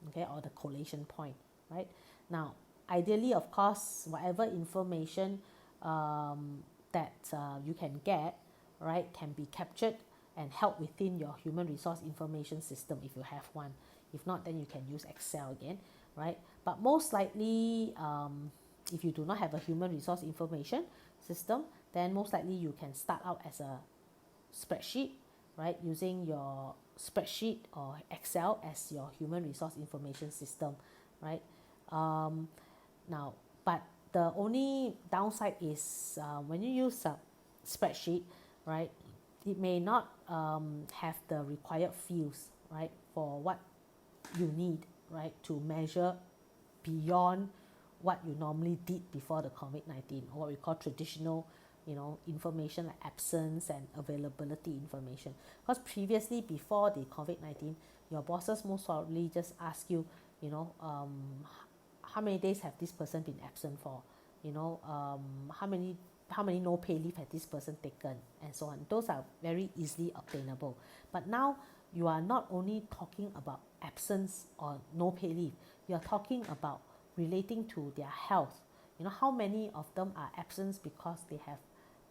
okay, or the collation point, right? Now, ideally, of course, whatever information that you can get, right, can be captured and held within your human resource information system if you have one. If not, then you can use Excel again, right? But most likely, if you do not have a human resource information system, then most likely you can start out as a spreadsheet, right? Using your spreadsheet or Excel as your human resource information system, right? Now, but the only downside is when you use a spreadsheet, right, it may not have the required fields, right, for what you need, right, to measure beyond what you normally did before the COVID-19, or what we call traditional, you know, information like absence and availability information. Because previously, before the COVID-19, your bosses most probably just ask you, you know, how many days have this person been absent for, you know, how many no pay leave has this person taken, and so on. Those are very easily obtainable. But now you are not only talking about absence or no pay leave, you are talking about relating to their health. You know, how many of them are absent because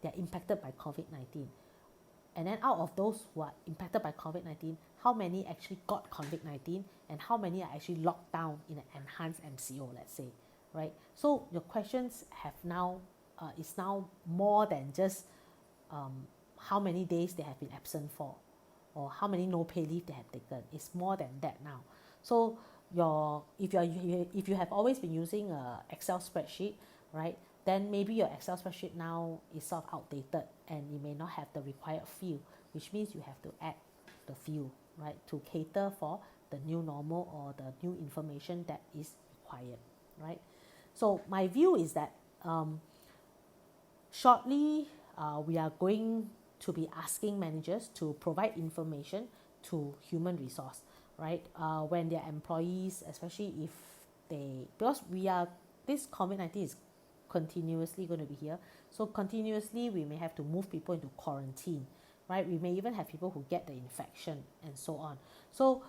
they're impacted by COVID-19, and then out of those who are impacted by COVID-19, how many actually got COVID-19, and how many are actually locked down in an enhanced MCO, let's say, right? So your questions have now is now more than just how many days they have been absent for, or how many no pay leave they have taken. It's more than that now. So if you have always been using a Excel spreadsheet, right, then maybe your Excel spreadsheet now is sort of outdated and you may not have the required field, which means you have to add the field, right, to cater for the new normal or the new information that is required, right? So my view is that shortly we are going to be asking managers to provide information to human resource, right, when their employees, especially if they, because we are this COVID-19 is continuously going to be here. So continuously, we may have to move people into quarantine, right? We may even have people who get the infection and so on. So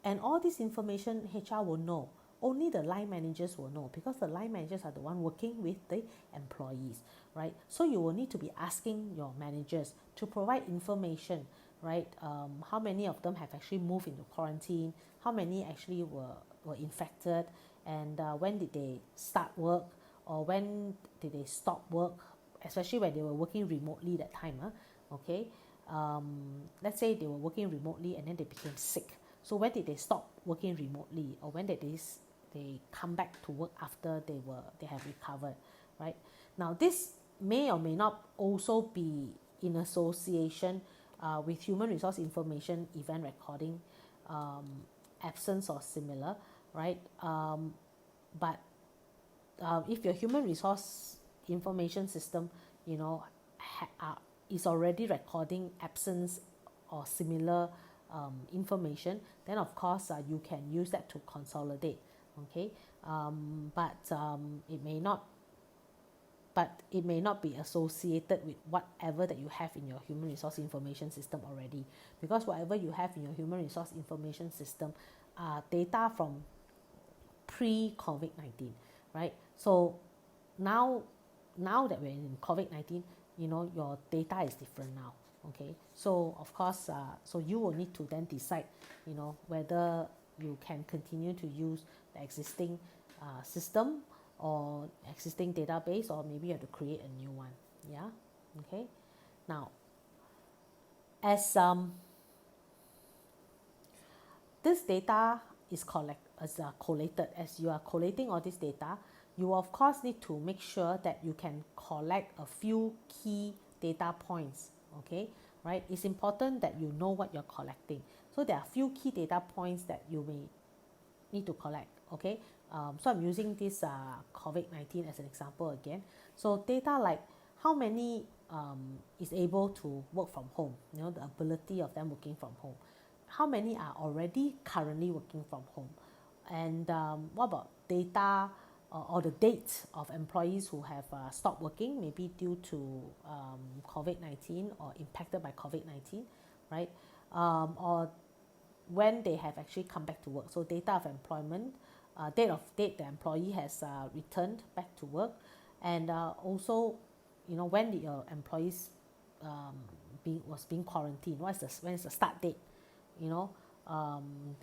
and all this information HR will know. Only the line managers will know, because the line managers are the one working with the employees, right? So you will need to be asking your managers to provide information, right? How many of them have actually moved into quarantine? How many actually were infected? And when did they start work, or when did they stop work, especially when they were working remotely that time, okay? Let's say they were working remotely and then they became sick. So when did they stop working remotely, or when did they come back to work after they have recovered, right? Now this may or may not also be in association with human resource information, event recording, absence or similar, right? But if your human resource information system, is already recording absence or similar information, then of course you can use that to consolidate, okay? But it may not be associated with whatever that you have in your human resource information system already, because whatever you have in your human resource information system are data from pre-COVID-19, right? So now that we're in COVID-19, your data is different now, okay? So of course, so you will need to then decide, whether you can continue to use the existing system or existing database, or maybe you have to create a new one. Yeah, okay. Now, as this data is collated, as you are collating all this data, you of course need to make sure that you can collect a few key data points, okay? Right? It's important that you know what you're collecting. So there are a few key data points that you may need to collect, okay? So I'm using this COVID-19 as an example again. So data like how many is able to work from home, the ability of them working from home. How many are already currently working from home? And what about data or the dates of employees who have stopped working, maybe due to COVID-19 or impacted by COVID-19, right? Or when they have actually come back to work. So data of employment, date the employee has returned back to work, and also, when your employees was being quarantined. When is the start date? They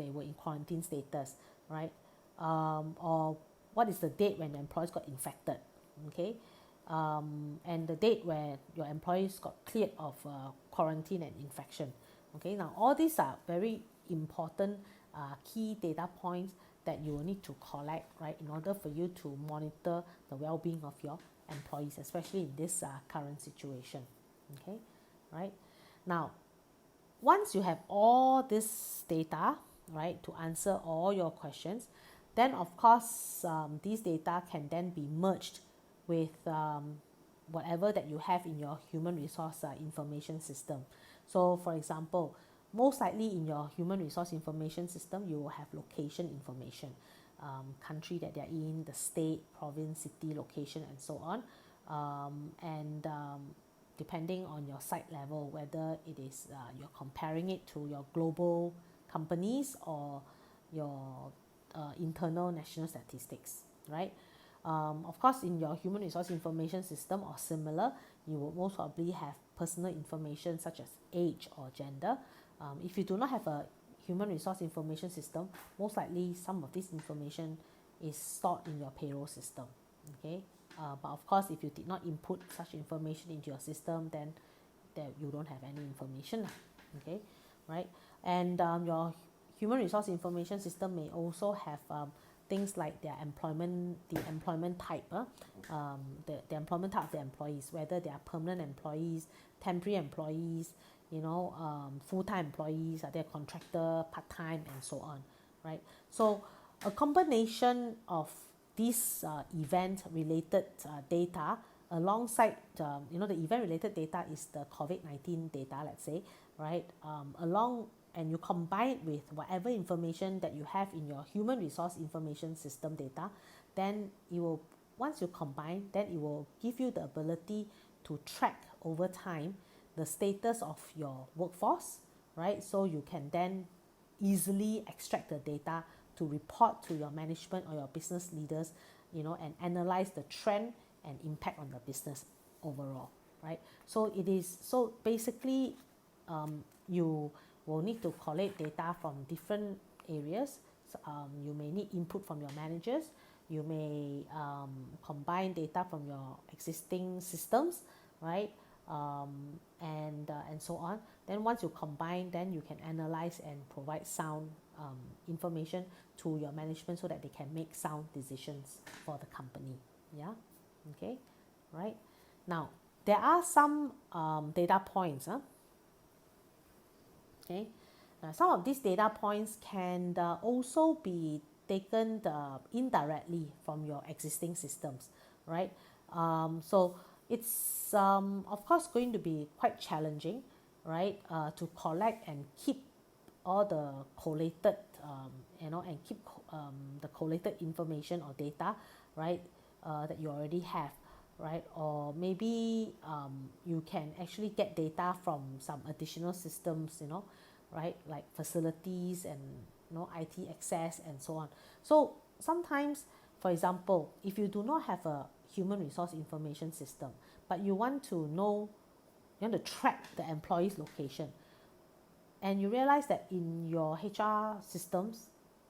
were in quarantine status, right? Or what is the date when the employees got infected? Okay, and the date where your employees got cleared of quarantine and infection. Okay, now all these are very important key data points that you will need to collect, right, in order for you to monitor the well-being of your employees, especially in this current situation. Okay, right? Now, once you have all this data, right, to answer all your questions, then of course these data can then be merged with whatever that you have in your human resource information system. So for example, most likely in your human resource information system, you will have location information, country that they're in, the state, province, city, location, and so on. And depending on your site level, whether it is you're comparing it to your global companies or your internal national statistics, right? Of course, in your human resource information system or similar, you will most probably have personal information such as age or gender. If you do not have a human resource information system, most likely some of this information is stored in your payroll system, okay? But of course, if you did not input such information into your system, then you don't have any information, okay, right? And your human resource information system may also have things like the employment type, the employment type of the employees, whether they are permanent employees, temporary employees, full-time employees, are they a contractor, part-time, and so on, right? So a combination of these event-related data alongside, the event-related data is the COVID-19 data, let's say, right? Along and you combine it with whatever information that you have in your human resource information system data, then it will, once you combine, then it will give you the ability to track over time the status of your workforce, right? So you can then easily extract the data to report to your management or your business leaders, and analyze the trend and impact on the business overall, right? So it is, so basically you will need to collate data from different areas. So, you may need input from your managers. You may combine data from your existing systems, right? And so on. Then once you combine, then you can analyze and provide sound information to your management so that they can make sound decisions for the company. Yeah, okay, right. Now there are some data points. Okay, some of these data points can also be taken indirectly from your existing systems, right? So it's of course going to be quite challenging, right? To collect and keep all the collated, and keep the collated information or data, right? That you already have, right? Or maybe you can actually get data from some additional systems, right? Like facilities and IT access and so on. So sometimes, for example, if you do not have a human resource information system, but you want to track the employee's location, and you realize that in your HR systems,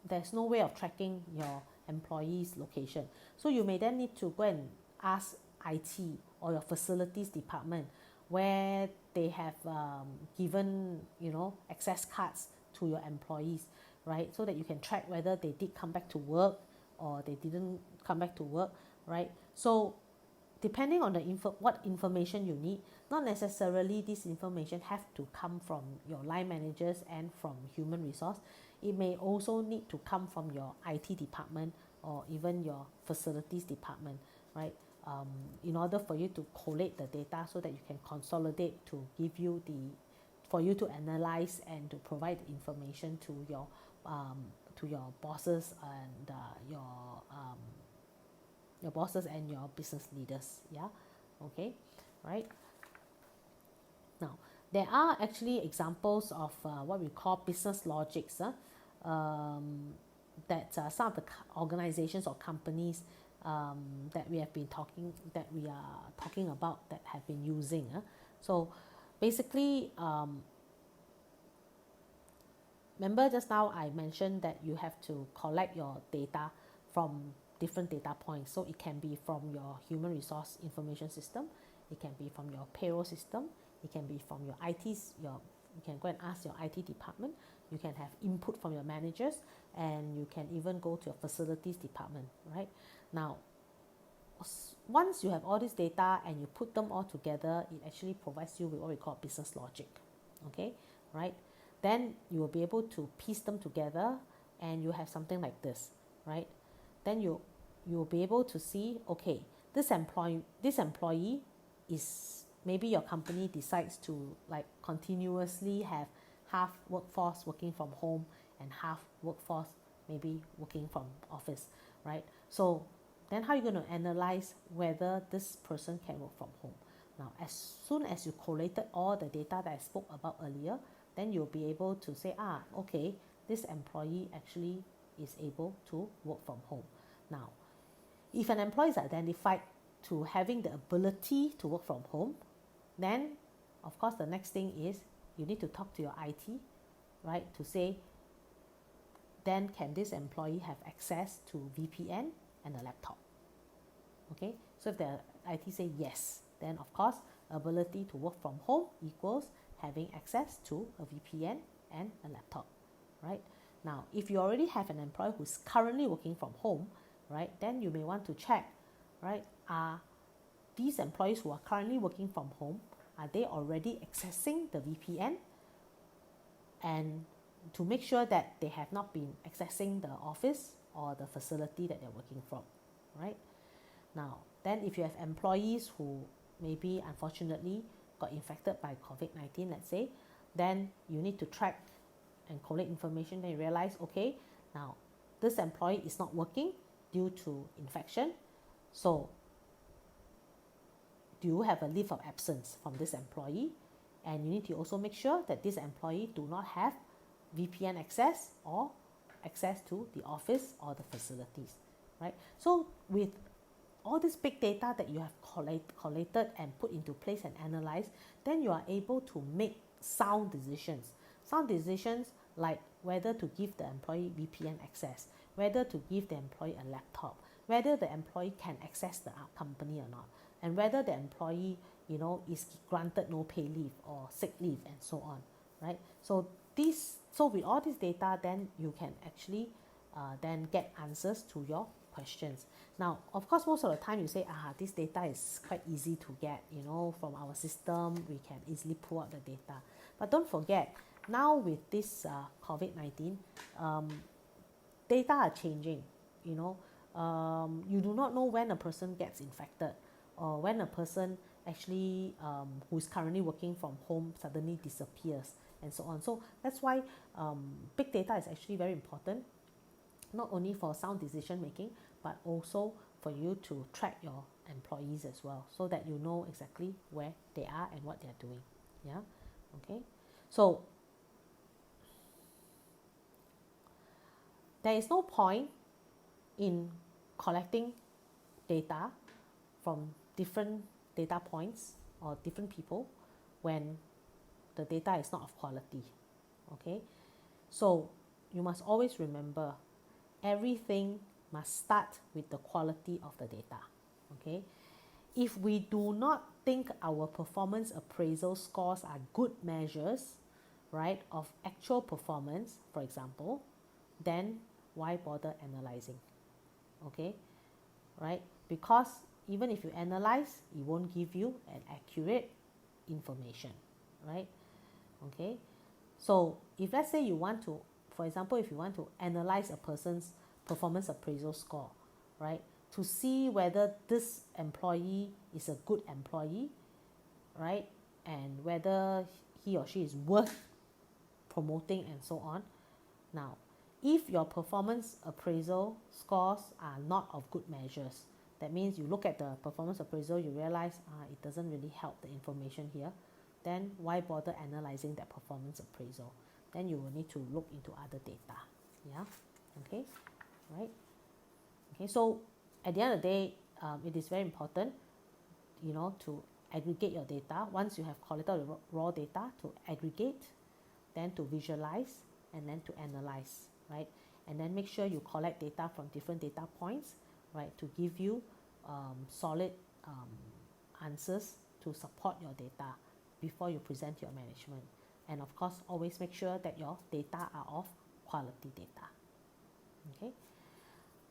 there's no way of tracking your employee's location. So you may then need to go and ask IT or your facilities department where they have given, access cards to your employees, right? So that you can track whether they did come back to work or they didn't come back to work, right? So depending on the what information you need, not necessarily this information have to come from your line managers and from human resource. It may also need to come from your IT department or even your facilities department, right? In order for you to collate the data so that you can consolidate to give you for you to analyze and to provide the information to your bosses and your bosses and your business leaders. Yeah, okay, right. Now there are actually examples of what we call business logics that some of the organizations or companies that we are talking about that have been using. So basically, remember just now I mentioned that you have to collect your data from different data points. So it can be from your human resource information system, it can be from your payroll system, it can be from your you can go and ask your IT department, you can have input from your managers, and you can even go to your facilities department, right? Now, once you have all this data and you put them all together, it actually provides you with what we call business logic, okay, right? Then you will be able to piece them together and you have something like this, right? Then you will be able to see, okay, this employee is, maybe your company decides to like continuously have half workforce working from home and half workforce maybe working from office, right? So then how are you going to analyze whether this person can work from home? Now, as soon as you collated all the data that I spoke about earlier, then you'll be able to say, okay, this employee actually is able to work from home. Now, if an employee is identified to having the ability to work from home, then of course the next thing is you need to talk to your IT, right, to say, then can this employee have access to VPN and a laptop? Okay, so if the IT say yes, then of course ability to work from home equals having access to a VPN and a laptop, right? Now, if you already have an employee who's currently working from home, right, then you may want to check, right, are these employees who are currently working from home, are they already accessing the VPN? And to make sure that they have not been accessing the office or the facility that they're working from, right? Now, then if you have employees who maybe unfortunately got infected by COVID-19, let's say, then you need to track and collate information, then you realize, okay, now this employee is not working due to infection. So do you have a leave of absence from this employee? And you need to also make sure that this employee do not have VPN access or access to the office or the facilities, right? So with all this big data that you have collated and put into place and analyzed, then you are able to make sound decisions. Sound decisions like whether to give the employee VPN access, whether to give the employee a laptop, whether the employee can access the company or not, and whether the employee, is granted no pay leave or sick leave and so on, right? So with all this data, then you can actually then get answers to your questions. Now, of course, most of the time you say, this data is quite easy to get, from our system, we can easily pull out the data. But don't forget, now with this COVID-19, data are changing, you do not know when a person gets infected or when a person actually who is currently working from home suddenly disappears and so on. So that's why big data is actually very important, not only for sound decision making, but also for you to track your employees as well, so that you know exactly where they are and what they're doing. Yeah, okay. So there is no point in collecting data from different data points or different people when the data is not of quality. Okay, so you must always remember, everything must start with the quality of the data. Okay, if we do not think our performance appraisal scores are good measures, right, of actual performance, for example, then why bother analyzing? Okay, right? Because even if you analyze, it won't give you an accurate information, right? Okay, so if let's say you want to, for example, if you want to analyze a person's performance appraisal score, right, to see whether this employee is a good employee, right, and whether he or she is worth promoting and so on. Now, if your performance appraisal scores are not of good measures, that means you look at the performance appraisal, you realize it doesn't really help the information here, then why bother analyzing that performance appraisal? Then you will need to look into other data. Yeah, okay, right? Okay, so at the end of the day, it is very important, to aggregate your data. Once you have collected the raw data, to aggregate, then to visualize, and then to analyze, right? And then make sure you collect data from different data points, right, to give you solid answers to support your data before you present to your management. And of course, always make sure that your data are of quality data. Okay,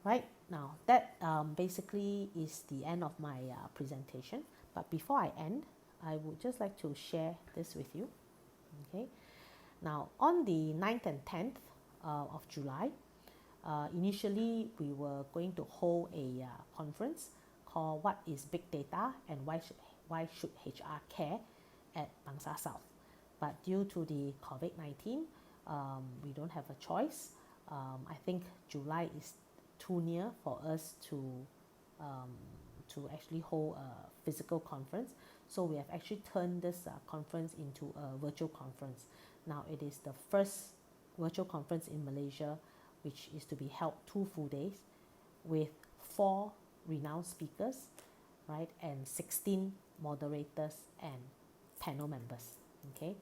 right, now that basically is the end of my presentation. But before I end, I would just like to share this with you. Okay, now on the 9th and 10th of July, initially we were going to hold a conference called What is Big Data and Why should HR Care at Bangsar South. But due to the COVID-19, we don't have a choice. I think July is too near for us to actually hold a physical conference. So we have actually turned this conference into a virtual conference. Now it is the first virtual conference in Malaysia, which is to be held 2 full days with 4 renowned speakers, right, and 16 moderators and panel members. Okay,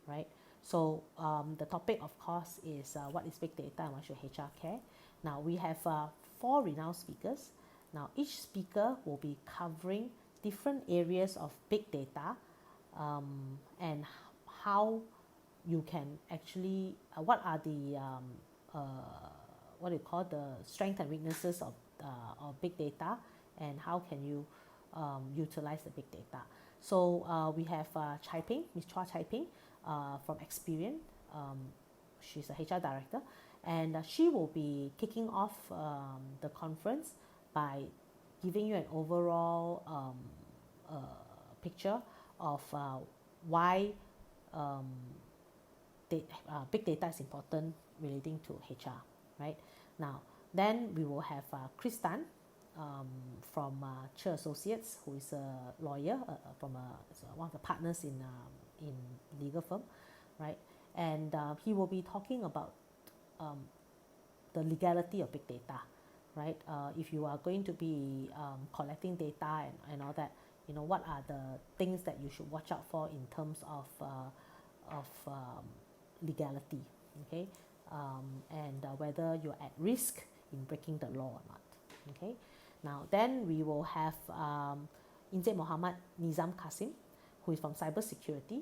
right. So the topic, of course, is what is big data and why should HR care. Now we have 4 renowned speakers. Now each speaker will be covering different areas of big data and how you can actually what are the what do you call the strengths and weaknesses of big data, and how can you utilize the big data. So we have Chai Ping, Ms. Chua Chai Ping from Experian. She's a HR director, and she will be kicking off the conference by giving you an overall picture of why big data is important relating to HR, right? Now, then we will have Chris Tan from Cher Associates, who is a lawyer from one of the partners in legal firm, right? And he will be talking about the legality of big data, right? If you are going to be collecting data and all that, what are the things that you should watch out for in terms of legality, okay? And whether you're at risk in breaking the law or not, okay? Now, then we will have Encik Muhammad Nizam Kasim, who is from cybersecurity.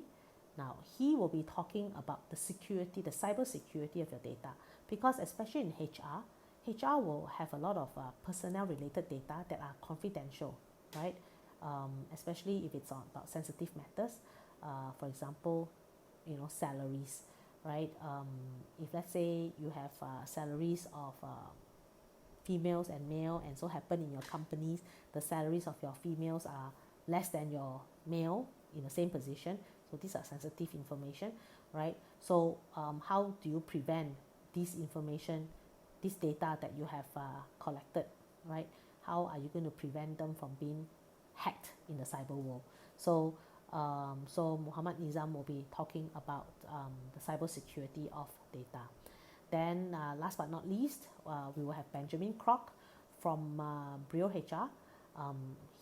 Now, he will be talking about the security, the cyber security of your data, because especially in HR will have a lot of personnel-related data that are confidential, right? Especially if it's about sensitive matters. For example, salaries, right? If let's say you have salaries of females and male, and so happen in your companies the salaries of your females are less than your male in the same position, so these are sensitive information, right? So how do you prevent this information, this data that you have collected, right? How are you going to prevent them from being hacked in the cyber world? So Muhammad Nizam will be talking about the cyber security of data. Then last but not least, we will have Benjamin Kroc from Brio HR.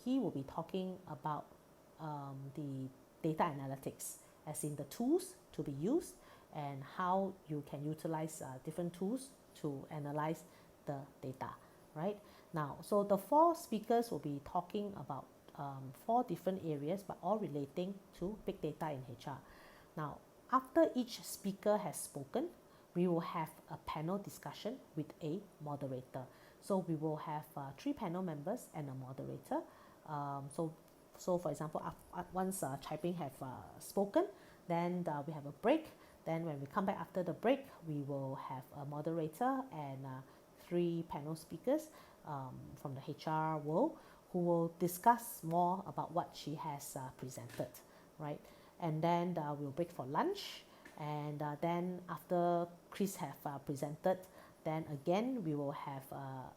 He will be talking about the data analytics, as in the tools to be used and how you can utilize different tools to analyze the data, right? Now, so the 4 speakers will be talking about 4 different areas, but all relating to big data in HR. Now, after each speaker has spoken, we will have a panel discussion with a moderator. So we will have 3 panel members and a moderator. So for example, once Chai Ping have spoken, then we have a break. Then when we come back after the break, we will have a moderator and 3 panel speakers from the HR world who will discuss more about what she has presented, right? And then we'll break for lunch. And then after Chris have presented, then again we will have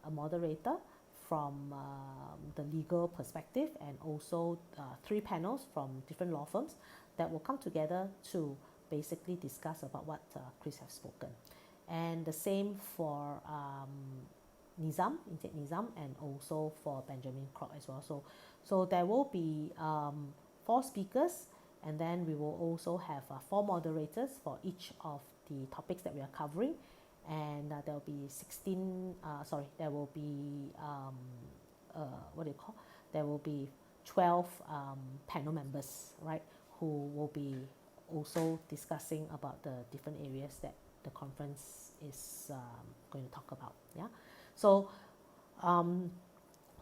a moderator from the legal perspective, and also 3 panels from different law firms that will come together to basically discuss about what Chris has spoken. And the same for Nizam, and also for Benjamin Kroc as well. So there will be 4 speakers, and then we will also have 4 moderators for each of the topics that we are covering, and there will be there will be 12 panel members, right, who will be also discussing about the different areas that the conference is going to talk about. Yeah, so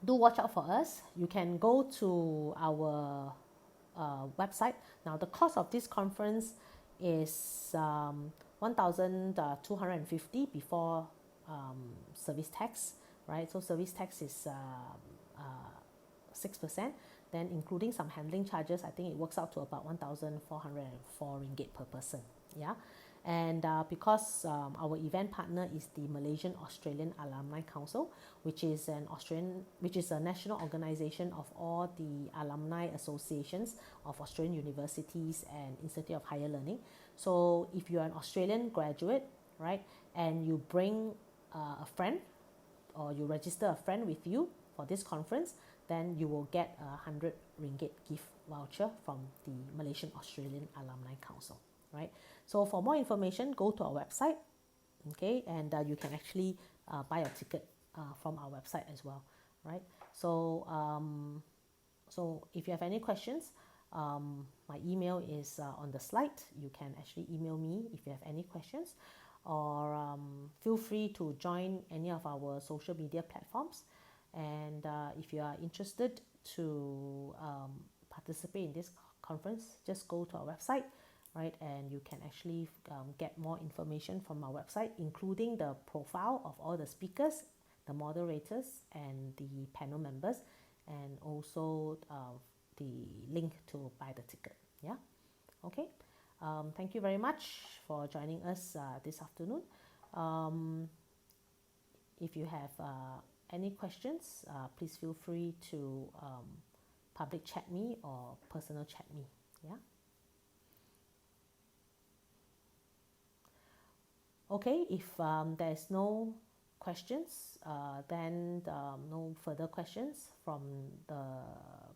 do watch out for us. You can go to our website. Now, the cost of this conference is 1,250 before service tax, right? So service tax is 6%. Then including some handling charges, I think it works out to about 1,404 ringgit per person. Yeah. And because our event partner is the Malaysian Australian Alumni Council, which is a national organization of all the alumni associations of Australian universities and Institute of Higher Learning. So if you're an Australian graduate, right, and you bring a friend, or you register a friend with you for this conference, then you will get a 100 ringgit gift voucher from the Malaysian Australian Alumni Council, right? So for more information, go to our website, okay, and you can actually buy a ticket from our website as well, right? So so if you have any questions, my email is on the slide. You can actually email me if you have any questions, or feel free to join any of our social media platforms. And if you are interested to participate in this conference, just go to our website, right? And you can actually get more information from our website, including the profile of all the speakers, the moderators, and the panel members, and also the link to buy the ticket. Yeah, okay. Thank you very much for joining us this afternoon. If you have any questions, please feel free to public chat me or personal chat me. Yeah. Okay, if there's no questions, then no further questions from the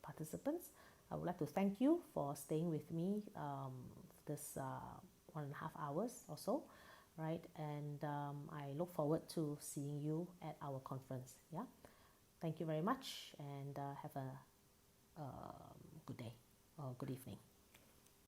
participants, I would like to thank you for staying with me this 1.5 hours or so, right? And I look forward to seeing you at our conference. Yeah, thank you very much, and have a good day or good evening.